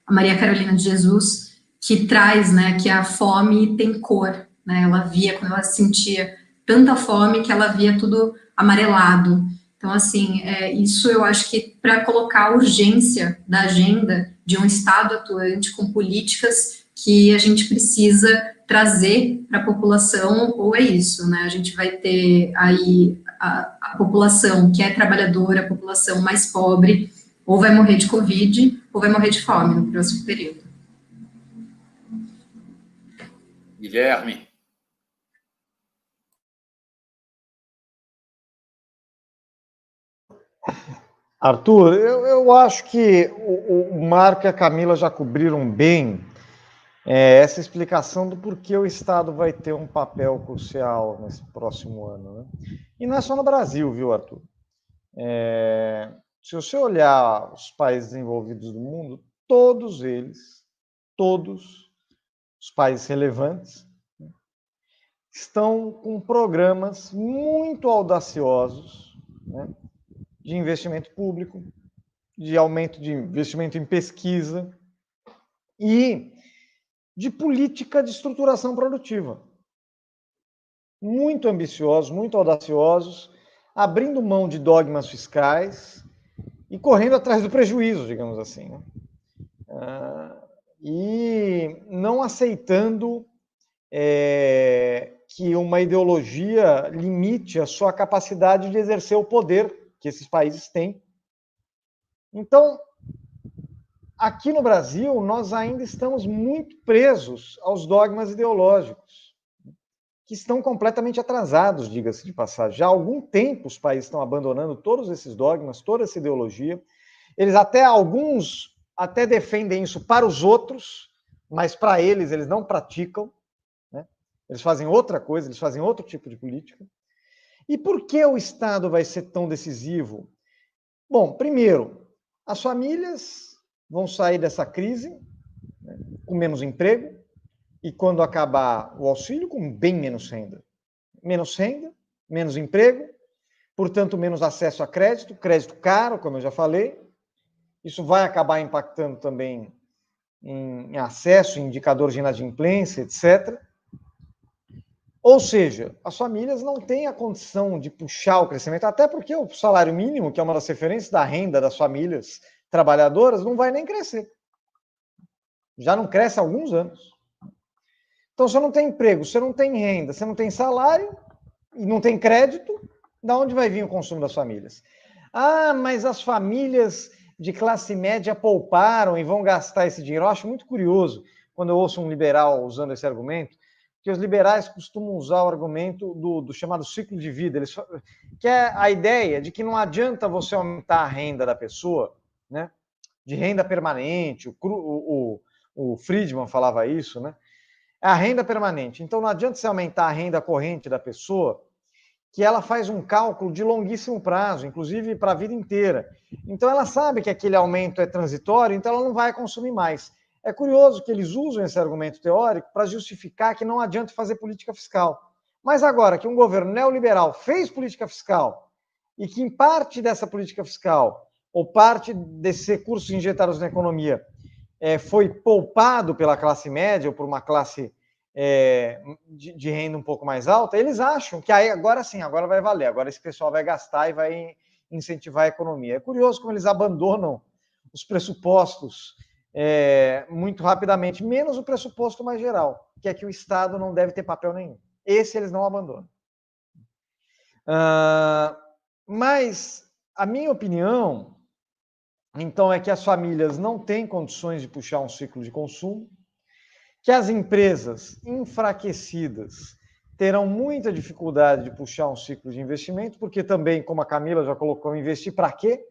a Maria Carolina de Jesus, que traz, né, que a fome tem cor, né? Ela via, quando ela sentia tanta fome, que ela via tudo amarelado. Então, assim, isso eu acho que para colocar a urgência da agenda de um Estado atuante com políticas que a gente precisa trazer para a população, ou é isso, né? A gente vai ter aí a população que é trabalhadora, a população mais pobre, ou vai morrer de Covid, ou vai morrer de fome no próximo período. Guilherme. Arthur, eu acho que o Marco e a Camila já cobriram bem essa explicação do porquê o Estado vai ter um papel crucial nesse próximo ano, né? E não é só no Brasil, viu, Arthur? Se você olhar os países desenvolvidos do mundo, todos os países relevantes, né, estão com programas muito audaciosos, né, de investimento público, de aumento de investimento em pesquisa e de política de estruturação produtiva. Muito ambiciosos, muito audaciosos, abrindo mão de dogmas fiscais e correndo atrás do prejuízo, digamos assim, né? E não aceitando que uma ideologia limite a sua capacidade de exercer o poder que esses países têm. Então, aqui no Brasil, nós ainda estamos muito presos aos dogmas ideológicos, que estão completamente atrasados, diga-se de passagem. Já há algum tempo os países estão abandonando todos esses dogmas, toda essa ideologia. Alguns até defendem isso para os outros, mas para eles não praticam, né? Eles fazem outra coisa, eles fazem outro tipo de política. E por que o Estado vai ser tão decisivo? Bom, primeiro, as famílias vão sair dessa crise, né, com menos emprego, e quando acabar o auxílio, com bem menos renda. Menos renda, menos emprego, portanto, menos acesso a crédito, crédito caro, como eu já falei. Isso vai acabar impactando também em acesso, em indicadores de inadimplência, etc. Ou seja, as famílias não têm a condição de puxar o crescimento, até porque o salário mínimo, que é uma das referências da renda das famílias trabalhadoras, não vai nem crescer. Já não cresce há alguns anos. Então, você não tem emprego, você não tem renda, você não tem salário e não tem crédito, da onde vai vir o consumo das famílias? Ah, mas as famílias de classe média pouparam e vão gastar esse dinheiro. Eu acho muito curioso quando eu ouço um liberal usando esse argumento, que os liberais costumam usar o argumento do chamado ciclo de vida, que é a ideia de que não adianta você aumentar a renda da pessoa, né, de renda permanente, o Friedman falava isso, né? A renda permanente. Então, não adianta você aumentar a renda corrente da pessoa, que ela faz um cálculo de longuíssimo prazo, inclusive para a vida inteira. Então, ela sabe que aquele aumento é transitório, então ela não vai consumir mais. É curioso que eles usam esse argumento teórico para justificar que não adianta fazer política fiscal. Mas agora que um governo neoliberal fez política fiscal e que em parte dessa política fiscal, ou parte desses recursos injetados na economia, foi poupado pela classe média ou por uma classe de renda um pouco mais alta, eles acham que aí agora sim, agora vai valer, agora esse pessoal vai gastar e vai incentivar a economia. É curioso como eles abandonam os pressupostos muito rapidamente, menos o pressuposto mais geral, que é que o Estado não deve ter papel nenhum. Esse eles não abandonam. Mas a minha opinião, então, é que as famílias não têm condições de puxar um ciclo de consumo, que as empresas enfraquecidas terão muita dificuldade de puxar um ciclo de investimento, porque também, como a Camila já colocou, investir para quê?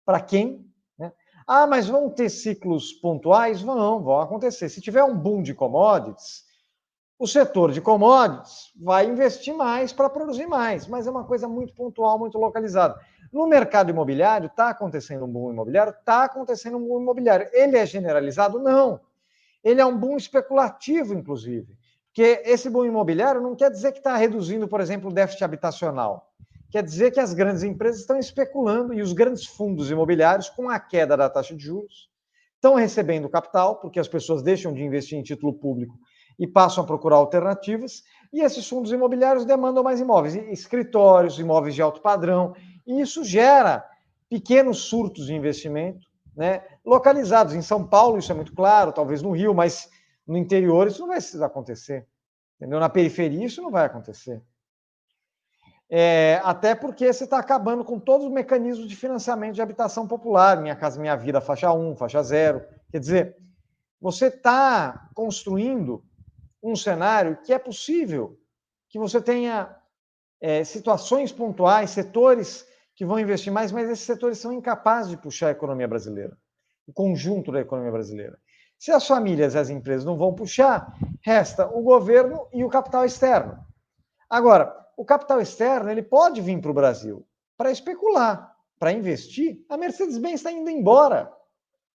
Para quem? Né? Ah, mas vão ter ciclos pontuais? Vão acontecer. Se tiver um boom de commodities, o setor de commodities vai investir mais para produzir mais, mas é uma coisa muito pontual, muito localizada. No mercado imobiliário, está acontecendo um boom imobiliário? Está acontecendo um boom imobiliário. Ele é generalizado? Não. Ele é um boom especulativo, inclusive. Porque esse boom imobiliário não quer dizer que está reduzindo, por exemplo, o déficit habitacional. Quer dizer que as grandes empresas estão especulando e os grandes fundos imobiliários, com a queda da taxa de juros, estão recebendo capital, porque as pessoas deixam de investir em título público e passam a procurar alternativas, e esses fundos imobiliários demandam mais imóveis, escritórios, imóveis de alto padrão, e isso gera pequenos surtos de investimento, né, localizados. Em São Paulo isso é muito claro, talvez no Rio, mas no interior isso não vai acontecer. Entendeu? Na periferia isso não vai acontecer. Até porque você está acabando com todos os mecanismos de financiamento de habitação popular, Minha Casa Minha Vida, faixa 1, faixa 0. Quer dizer, você está construindo um cenário que é possível que você tenha situações pontuais, setores que vão investir mais, mas esses setores são incapazes de puxar a economia brasileira, o conjunto da economia brasileira. Se as famílias e as empresas não vão puxar, resta o governo e o capital externo. Agora, o capital externo ele pode vir para o Brasil para especular, para investir. A Mercedes-Benz está indo embora.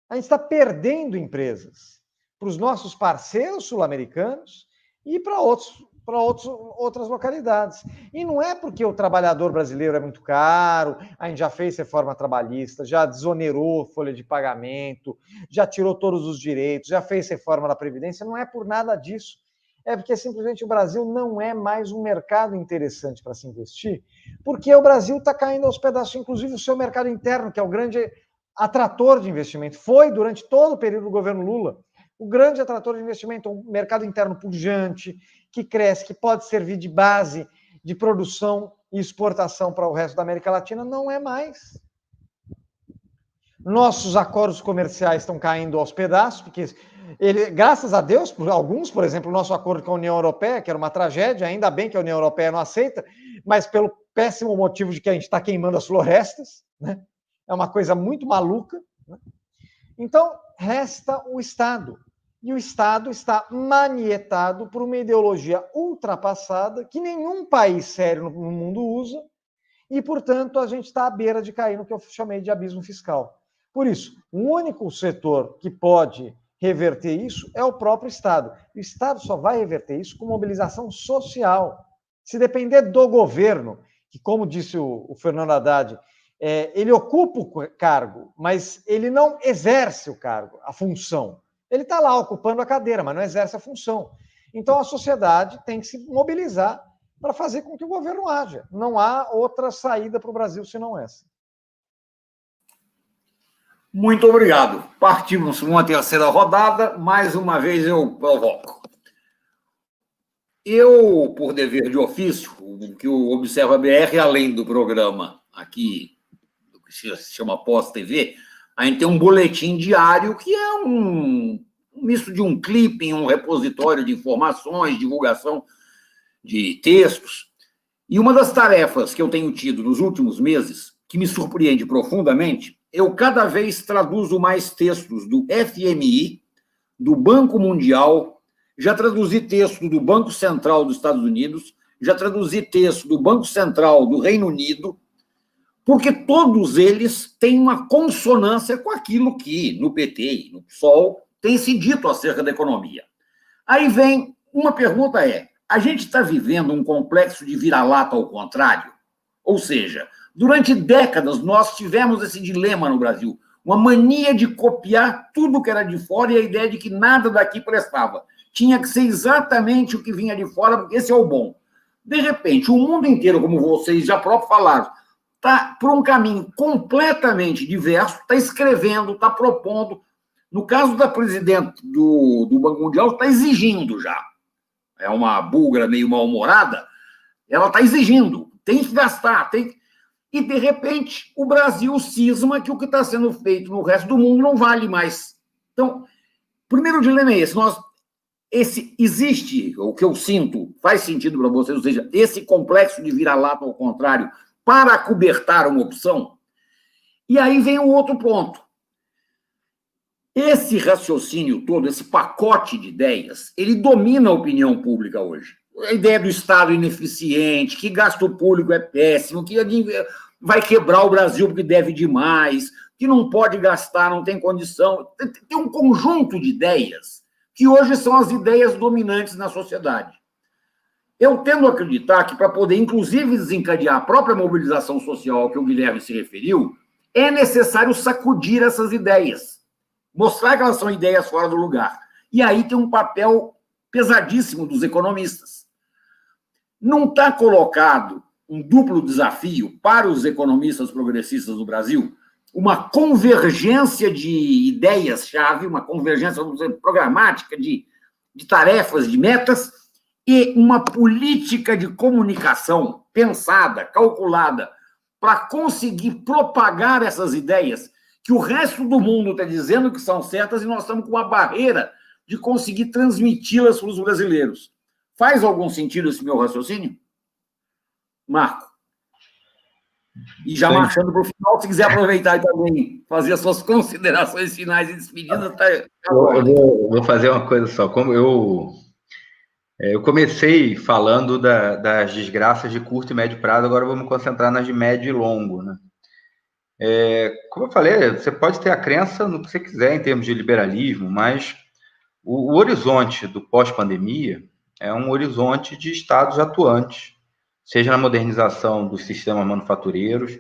A gente está perdendo empresas para os nossos parceiros sul-americanos e para outras localidades. E não é porque o trabalhador brasileiro é muito caro, a gente já fez reforma trabalhista, já desonerou folha de pagamento, já tirou todos os direitos, já fez reforma da Previdência, não é por nada disso. É porque simplesmente o Brasil não é mais um mercado interessante para se investir, porque o Brasil está caindo aos pedaços, inclusive o seu mercado interno, que é o grande atrator de investimento. Foi, durante todo o período do governo Lula, o grande atrator de investimento, um mercado interno pujante, que cresce, que pode servir de base de produção e exportação para o resto da América Latina, não é mais. Nossos acordos comerciais estão caindo aos pedaços, porque graças a Deus, por alguns, por exemplo, o nosso acordo com a União Europeia, que era uma tragédia, ainda bem que a União Europeia não aceita, mas pelo péssimo motivo de que a gente está queimando as florestas, né? É uma coisa muito maluca, né? Então, resta o Estado. E o Estado está manietado por uma ideologia ultrapassada que nenhum país sério no mundo usa, e, portanto, a gente está à beira de cair no que eu chamei de abismo fiscal. Por isso, o único setor que pode reverter isso é o próprio Estado. O Estado só vai reverter isso com mobilização social. Se depender do governo, que, como disse o Fernando Haddad, ele ocupa o cargo, mas ele não exerce o cargo, a função. Ele está lá ocupando a cadeira, mas não exerce a função. Então, a sociedade tem que se mobilizar para fazer com que o governo haja. Não há outra saída para o Brasil senão essa. Muito obrigado. Partimos para uma terceira rodada. Mais uma vez eu provoco. Eu, por dever de ofício, o que o Observa BR, além do programa aqui, do que se chama Pós-TV, a gente tem um boletim diário que é um misto de um clipping, um repositório de informações, divulgação de textos. E uma das tarefas que eu tenho tido nos últimos meses, que me surpreende profundamente, eu cada vez traduzo mais textos do FMI, do Banco Mundial, já traduzi texto do Banco Central dos Estados Unidos, já traduzi texto do Banco Central do Reino Unido, porque todos eles têm uma consonância com aquilo que no PT e no PSOL tem se dito acerca da economia. Aí vem uma pergunta a gente está vivendo um complexo de vira-lata ao contrário? Ou seja, durante décadas nós tivemos esse dilema no Brasil, uma mania de copiar tudo que era de fora e a ideia de que nada daqui prestava. Tinha que ser exatamente o que vinha de fora, porque esse é o bom. De repente, o mundo inteiro, como vocês já próprio falaram, está por um caminho completamente diverso, está escrevendo, está propondo. No caso da presidente do Banco Mundial, está exigindo já. É uma búlgara meio mal-humorada, ela está exigindo, tem que gastar, E, de repente, o Brasil cisma que o que está sendo feito no resto do mundo não vale mais. Então, o primeiro dilema é esse. Existe, o que eu sinto, faz sentido para vocês, ou seja, esse complexo de vira-lata ao contrário, para acobertar uma opção. E aí vem o outro ponto. Esse raciocínio todo, esse pacote de ideias, ele domina a opinião pública hoje. A ideia do Estado ineficiente, que gasto público é péssimo, que vai quebrar o Brasil porque deve demais, que não pode gastar, não tem condição. Tem um conjunto de ideias que hoje são as ideias dominantes na sociedade. Eu tendo a acreditar que, para poder, inclusive, desencadear a própria mobilização social que o Guilherme se referiu, é necessário sacudir essas ideias, mostrar que elas são ideias fora do lugar. E aí tem um papel pesadíssimo dos economistas. Não está colocado um duplo desafio para os economistas progressistas do Brasil, uma convergência de ideias-chave, uma convergência, vamos dizer, programática de tarefas, de metas, e uma política de comunicação pensada, calculada, para conseguir propagar essas ideias que o resto do mundo está dizendo que são certas e nós estamos com uma barreira de conseguir transmiti-las para os brasileiros. Faz algum sentido esse meu raciocínio? Marco? E já marchando para o final, se quiser aproveitar e também fazer as suas considerações finais e despedidas, tá eu vou fazer uma coisa só. Como eu comecei falando das desgraças de curto e médio prazo, agora vamos concentrar nas de médio e longo, né? Como eu falei, você pode ter a crença no que você quiser em termos de liberalismo, mas o horizonte do pós-pandemia é um horizonte de estados atuantes, seja na modernização dos sistemas manufatureiros,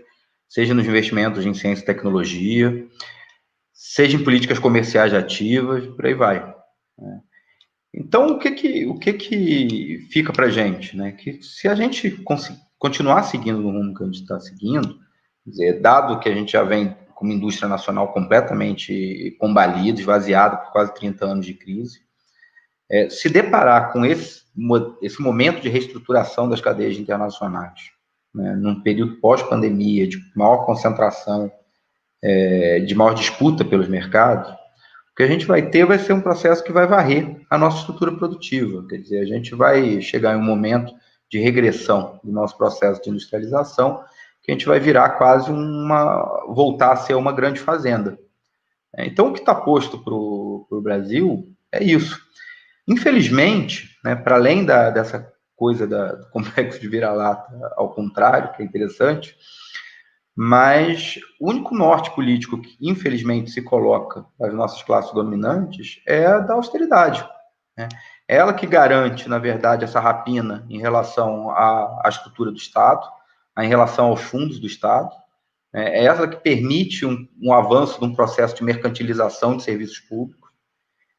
seja nos investimentos em ciência e tecnologia, seja em políticas comerciais ativas, por aí vai. Então, o que fica para a gente? Né? Que se a gente continuar seguindo no rumo que a gente está seguindo, quer dizer, dado que a gente já vem com uma indústria nacional completamente combalida, esvaziada por quase 30 anos de crise, se deparar com esse momento de reestruturação das cadeias internacionais, né, num período pós-pandemia, de maior concentração, de maior disputa pelos mercados, o que a gente vai ter vai ser um processo que vai varrer a nossa estrutura produtiva. Quer dizer, a gente vai chegar em um momento de regressão do nosso processo de industrialização, que a gente vai virar quase voltar a ser uma grande fazenda. Então, o que está posto para o Brasil é isso. Infelizmente, né, para além dessa coisa do complexo de vira-lata ao contrário, que é interessante, mas o único norte político que, infelizmente, se coloca nas nossas classes dominantes é a da austeridade, né? É ela que garante, na verdade, essa rapina em relação à estrutura do Estado, em relação aos fundos do Estado, é ela que permite um avanço de um processo de mercantilização de serviços públicos.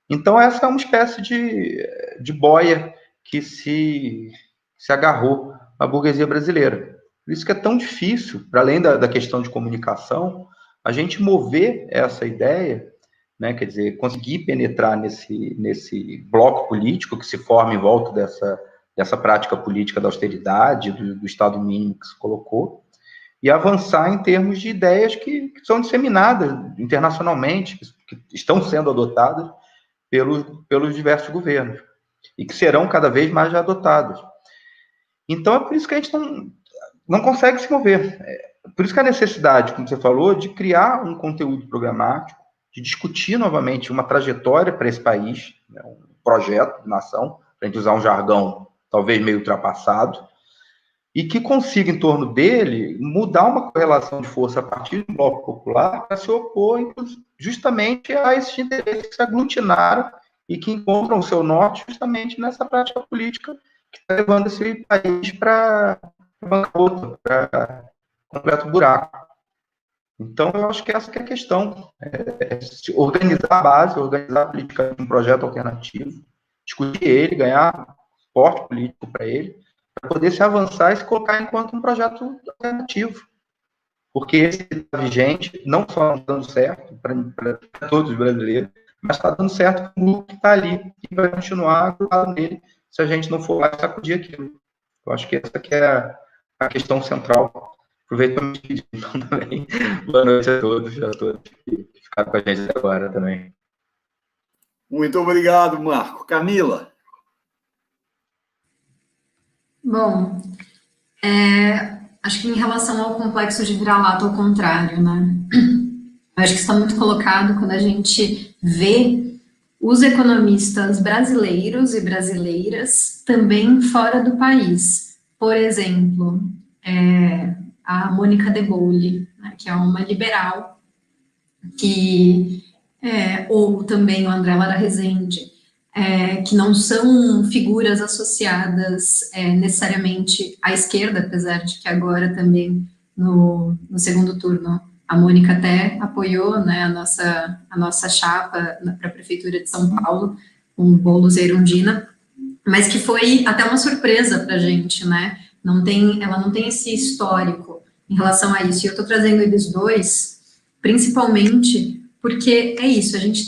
Então, essa é uma espécie de boia que se agarrou à burguesia brasileira. Por isso que é tão difícil, para além da questão de comunicação, a gente mover essa ideia, né, quer dizer, conseguir penetrar nesse bloco político que se forma em volta dessa prática política da austeridade, do Estado mínimo que se colocou, e avançar em termos de ideias que são disseminadas internacionalmente, que estão sendo adotadas pelos diversos governos, e que serão cada vez mais adotadas. Então, é por isso que a gente não consegue se mover. Por isso que a necessidade, como você falou, de criar um conteúdo programático, de discutir novamente uma trajetória para esse país, né, um projeto de nação, para a gente usar um jargão talvez meio ultrapassado, e que consiga, em torno dele, mudar uma correlação de força a partir do bloco popular para se opor justamente a esses interesses que se aglutinaram e que encontram o seu norte justamente nessa prática política que está levando esse país para bancarrota, para completo buraco. Então, eu acho que essa que é a questão. Organizar a base, organizar a política de um projeto alternativo, discutir ele, ganhar suporte político para ele, para poder se avançar e se colocar enquanto um projeto alternativo. Porque esse está vigente, não só não dando certo para todos os brasileiros, mas está dando certo para o grupo que está ali e vai continuar agrupado nele se a gente não for lá e sacudir aquilo. Eu acho que essa que é a questão central. Aproveito para me despedir então, também. Boa noite a todos que ficaram com a gente até agora também. Muito obrigado, Marco. Camila? Bom, acho que em relação ao complexo de vira-lata, ao contrário, né? Acho que está muito colocado quando a gente vê os economistas brasileiros e brasileiras também fora do país. Por exemplo, a Mônica De Bolle, né, que é uma liberal, ou também o André Lara Rezende, que não são figuras associadas necessariamente à esquerda, apesar de que agora também, no segundo turno, a Mônica até apoiou, né, a nossa chapa para a Prefeitura de São Paulo, com o Boulos e Erundina, mas que foi até uma surpresa para a gente, né? Ela não tem esse histórico em relação a isso. E eu estou trazendo eles dois, principalmente porque é isso, a gente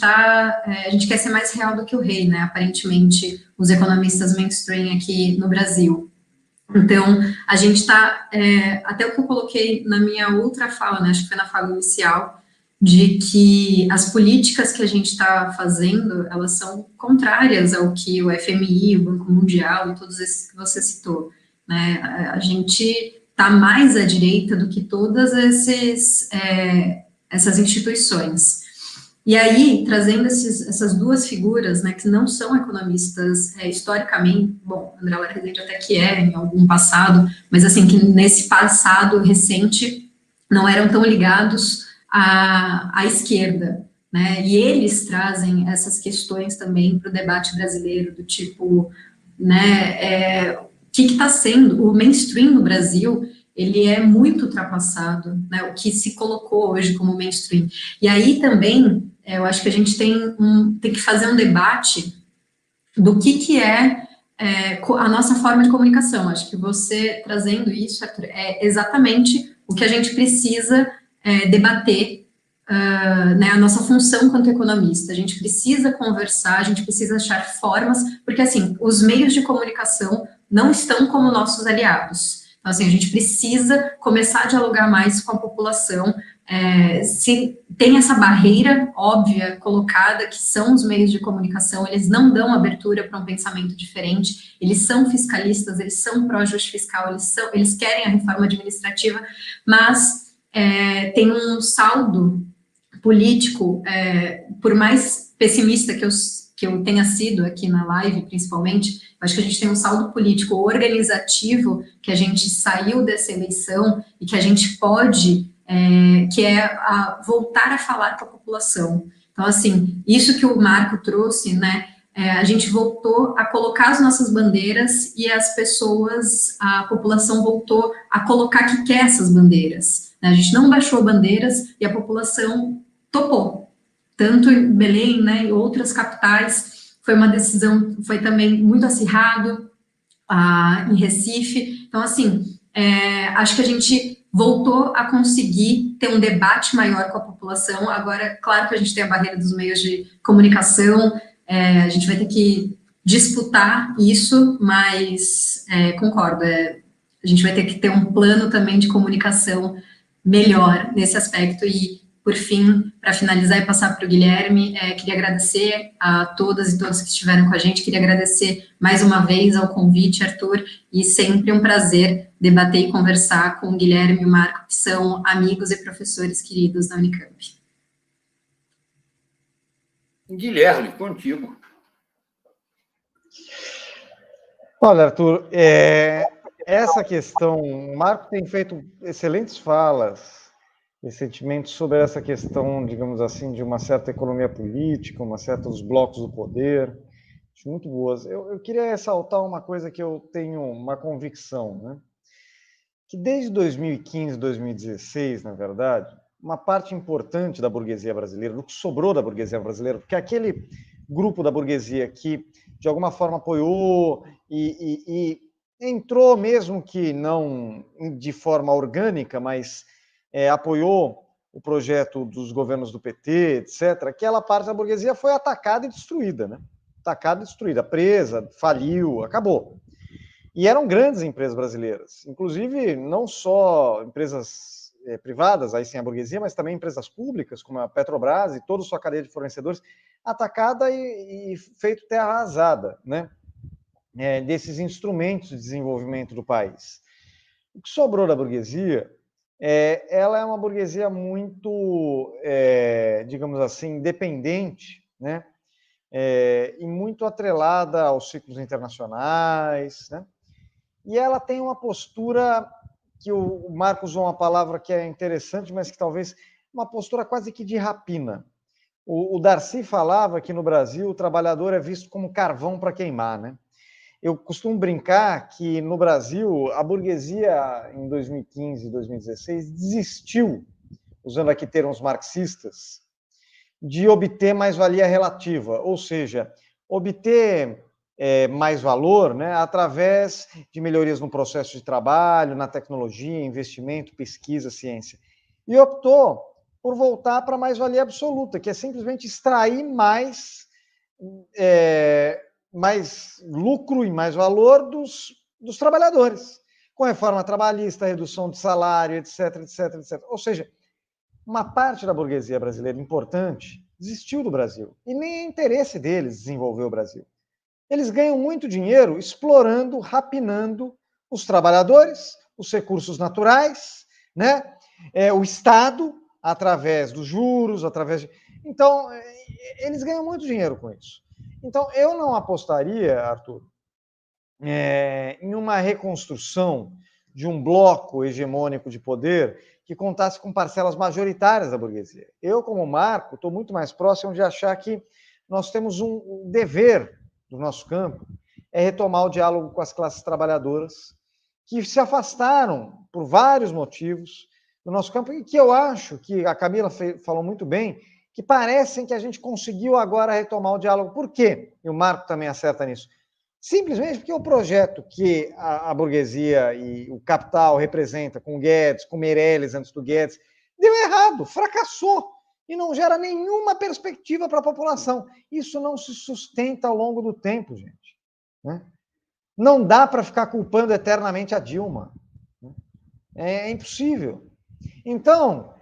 quer ser mais real do que o rei, né? Aparentemente, os economistas mainstream aqui no Brasil. Então, a gente está, até o que eu coloquei na minha outra fala, né, acho que foi na fala inicial, de que as políticas que a gente está fazendo, elas são contrárias ao que o FMI, o Banco Mundial e todos esses que você citou, né? A gente está mais à direita do que todas essas instituições. E aí, trazendo essas duas figuras, né, que não são economistas historicamente, bom, André Lara Rezende até que em algum passado, mas assim, que nesse passado recente não eram tão ligados à esquerda, né, e eles trazem essas questões também para o debate brasileiro, do tipo, né, o que está sendo, o mainstream no Brasil, ele é muito ultrapassado, né, o que se colocou hoje como mainstream. E aí também, eu acho que a gente tem que fazer um debate do que é a nossa forma de comunicação. Acho que você trazendo isso, Arthur, é exatamente o que a gente precisa debater né, a nossa função quanto economista. A gente precisa conversar, a gente precisa achar formas, porque, assim, os meios de comunicação não estão como nossos aliados. Então, assim, a gente precisa começar a dialogar mais com a população. Se tem essa barreira óbvia colocada, que são os meios de comunicação, eles não dão abertura para um pensamento diferente, eles são fiscalistas, eles são pró-ajuste fiscal, eles querem a reforma administrativa, mas tem um saldo político, por mais pessimista que eu tenha sido aqui na live, principalmente, acho que a gente tem um saldo político organizativo, que a gente saiu dessa eleição e que a gente pode, que é voltar a falar com a população. Então, assim, isso que o Marco trouxe, né, a gente voltou a colocar as nossas bandeiras e as pessoas, a população voltou a colocar que quer essas bandeiras. Né? A gente não baixou bandeiras e a população topou. Tanto em Belém, né, e outras capitais, foi uma decisão, foi também muito acirrado, em Recife. Então, assim, acho que a gente voltou a conseguir ter um debate maior com a população. Agora, claro que a gente tem a barreira dos meios de comunicação, a gente vai ter que disputar isso, mas concordo, a gente vai ter que ter um plano também de comunicação melhor nesse aspecto. E, por fim, para finalizar e passar para o Guilherme, queria agradecer a todas e todos que estiveram com a gente, queria agradecer mais uma vez ao convite, Arthur, e sempre um prazer debater e conversar com o Guilherme e o Marco, que são amigos e professores queridos da Unicamp. Guilherme, contigo. Olha, Arthur, essa questão, o Marco tem feito excelentes falas recentemente sobre essa questão, digamos assim, de uma certa economia política, uma certa dos blocos do poder, acho muito boas. Eu queria ressaltar uma coisa que eu tenho uma convicção, né? Que desde 2015, 2016, na verdade, uma parte importante da burguesia brasileira, do que sobrou da burguesia brasileira, porque aquele grupo da burguesia que, de alguma forma, apoiou e entrou, mesmo que não de forma orgânica, mas apoiou o projeto dos governos do PT, etc., aquela parte da burguesia foi atacada e destruída, né? Atacada e destruída, presa, faliu, acabou. E eram grandes empresas brasileiras, inclusive não só empresas privadas, aí sem a burguesia, mas também empresas públicas, como a Petrobras e toda a sua cadeia de fornecedores, atacada e feito terra arrasada, né? Desses instrumentos de desenvolvimento do país. O que sobrou da burguesia, ela é uma burguesia muito, digamos assim, dependente, né? E muito atrelada aos ciclos internacionais, né? E ela tem uma postura que o Marcos usou uma palavra que é interessante, mas que talvez uma postura quase que de rapina. O Darcy falava que no Brasil o trabalhador é visto como carvão para queimar, né? Eu costumo brincar que no Brasil a burguesia em 2015 e 2016 desistiu, usando aqui termos marxistas, de obter mais-valia relativa, ou seja, obter mais valor, né, através de melhorias no processo de trabalho, na tecnologia, investimento, pesquisa, ciência. E optou por voltar para a mais-valia absoluta, que é simplesmente extrair mais lucro e mais valor dos trabalhadores, com reforma trabalhista, redução de salário, etc, etc, etc. Ou seja, uma parte da burguesia brasileira importante desistiu do Brasil. E nem é interesse deles desenvolver o Brasil. Eles ganham muito dinheiro explorando, rapinando os trabalhadores, os recursos naturais, né? O Estado, através dos juros, através de... Então, eles ganham muito dinheiro com isso. Então, eu não apostaria, Arthur, em uma reconstrução de um bloco hegemônico de poder que contasse com parcelas majoritárias da burguesia. Eu, como Marco, estou muito mais próximo de achar que nós temos um dever do nosso campo, é retomar o diálogo com as classes trabalhadoras que se afastaram por vários motivos do nosso campo e que eu acho que a Camila falou muito bem, que parecem que a gente conseguiu agora retomar o diálogo. Por quê? E o Marco também acerta nisso. Simplesmente porque o projeto que a burguesia e o capital representa, com Guedes, com Meirelles antes do Guedes, deu errado, fracassou. e não gera nenhuma perspectiva para a população. Isso não se sustenta ao longo do tempo, gente. Né? Não dá para ficar culpando eternamente a Dilma. É impossível. Então,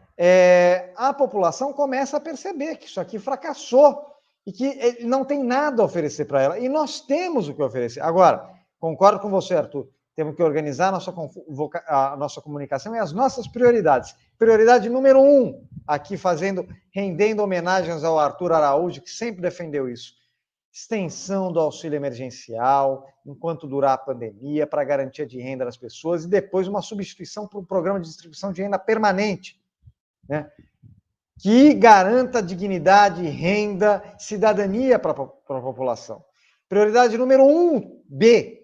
a população começa a perceber que isso aqui fracassou e que não tem nada a oferecer para ela. E nós temos o que oferecer. Agora, concordo com você, Arthur, temos que organizar a nossa comunicação e as nossas prioridades. Prioridade número 1, aqui rendendo homenagens ao Arthur Araújo, que sempre defendeu isso. Extensão do auxílio emergencial, enquanto durar a pandemia, para garantia de renda das pessoas, e depois uma substituição para um programa de distribuição de renda permanente, né? Que garanta dignidade, renda, cidadania para a população. Prioridade número 1B,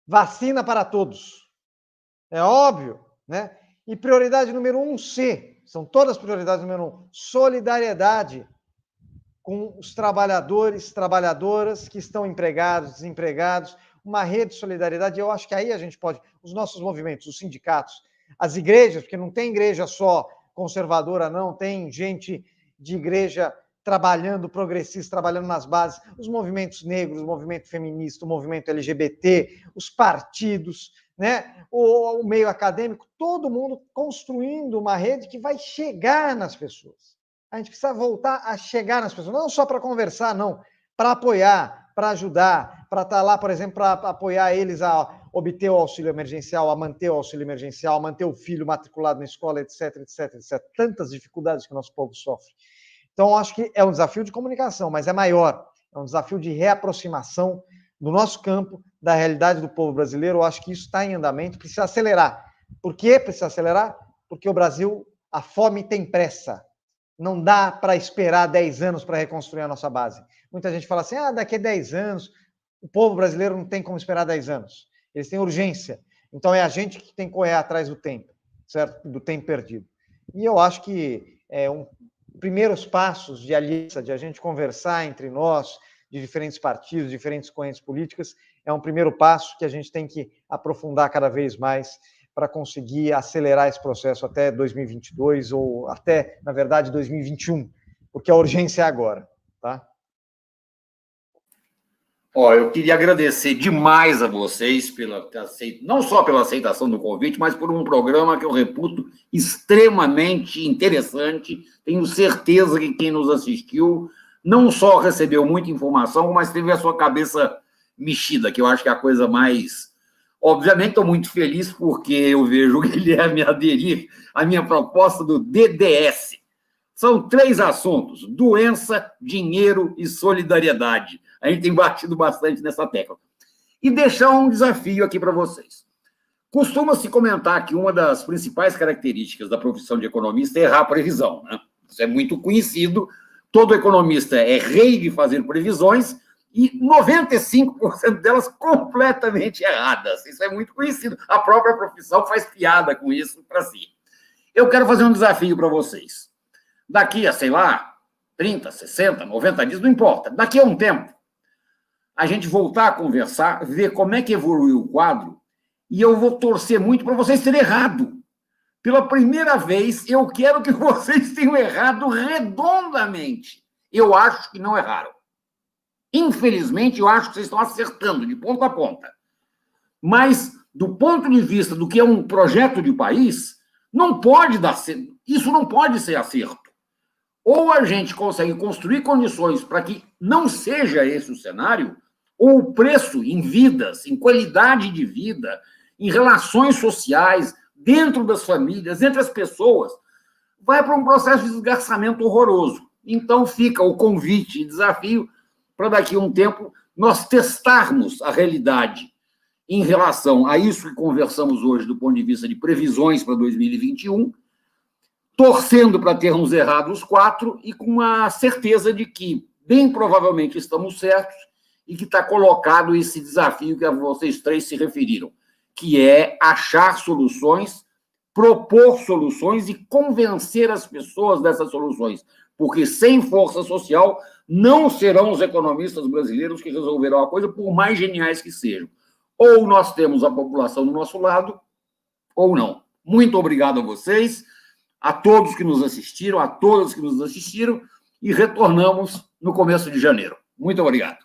vacina para todos. É óbvio, né? E prioridade número 1C, são todas prioridades número 1, solidariedade com os trabalhadores, trabalhadoras que estão empregados, desempregados, uma rede de solidariedade. Eu acho que aí a gente pode, os nossos movimentos, os sindicatos, as igrejas, porque não tem igreja só conservadora, não, tem gente de igreja trabalhando, progressista, trabalhando nas bases, os movimentos negros, o movimento feminista, o movimento LGBT, os partidos, né? O meio acadêmico, todo mundo construindo uma rede que vai chegar nas pessoas. A gente precisa voltar a chegar nas pessoas, não só para conversar, não, para apoiar, para ajudar, para estar lá, por exemplo, para apoiar eles a obter o auxílio emergencial, a manter o auxílio emergencial, a manter o filho matriculado na escola, etc, etc, etc. Tantas dificuldades que o nosso povo sofre. Então, acho que é um desafio de comunicação, mas é maior. É um desafio de reaproximação do nosso campo, da realidade do povo brasileiro. Eu acho que isso está em andamento, precisa acelerar. Por que precisa acelerar? Porque o Brasil, a fome tem pressa. Não dá para esperar 10 anos para reconstruir a nossa base. Muita gente fala assim, daqui a 10 anos, o povo brasileiro não tem como esperar 10 anos. Eles têm urgência. Então, é a gente que tem que correr atrás do tempo, certo? Do tempo perdido. E eu acho que primeiros passos de aliança, de a gente conversar entre nós, de diferentes partidos, diferentes correntes políticas, é um primeiro passo que a gente tem que aprofundar cada vez mais para conseguir acelerar esse processo até 2022 ou até, na verdade, 2021, porque a urgência é agora, tá? Eu queria agradecer demais a vocês não só pela aceitação do convite, mas por um programa que eu reputo extremamente interessante. Tenho certeza que quem nos assistiu não só recebeu muita informação, mas teve a sua cabeça mexida, que eu acho que é a coisa mais... Obviamente, estou muito feliz porque eu vejo o Guilherme aderir à minha proposta do DDS. São 3 assuntos: doença, dinheiro e solidariedade. A gente tem batido bastante nessa tecla. E deixar um desafio aqui para vocês. Costuma-se comentar que uma das principais características da profissão de economista é errar a previsão, né? Isso é muito conhecido. Todo economista é rei de fazer previsões, e 95% delas completamente erradas. Isso é muito conhecido. A própria profissão faz piada com isso para si. Eu quero fazer um desafio para vocês. Daqui a, sei lá, 30, 60, 90 dias, não importa. Daqui a um tempo, a gente voltar a conversar, ver como é que evoluiu o quadro, e eu vou torcer muito para vocês terem errado. Pela primeira vez, eu quero que vocês tenham errado redondamente. Eu acho que não erraram. Infelizmente, eu acho que vocês estão acertando de ponta a ponta. Mas, do ponto de vista do que é um projeto de país, não pode dar certo. Isso não pode ser acerto. Ou a gente consegue construir condições para que não seja esse o cenário, ou o preço em vidas, em qualidade de vida, em relações sociais, dentro das famílias, entre as pessoas, vai para um processo de desgarçamento horroroso. Então, fica o convite e desafio para daqui a um tempo nós testarmos a realidade em relação a isso que conversamos hoje do ponto de vista de previsões para 2021, torcendo para termos errado os 4 e com a certeza de que, bem provavelmente, estamos certos e que está colocado esse desafio que vocês 3 se referiram, que é achar soluções, propor soluções e convencer as pessoas dessas soluções, porque sem força social não serão os economistas brasileiros que resolverão a coisa, por mais geniais que sejam. Ou nós temos a população do nosso lado, ou não. Muito obrigado a vocês. a todos que nos assistiram, a todas que nos assistiram, e retornamos no começo de janeiro. Muito obrigado.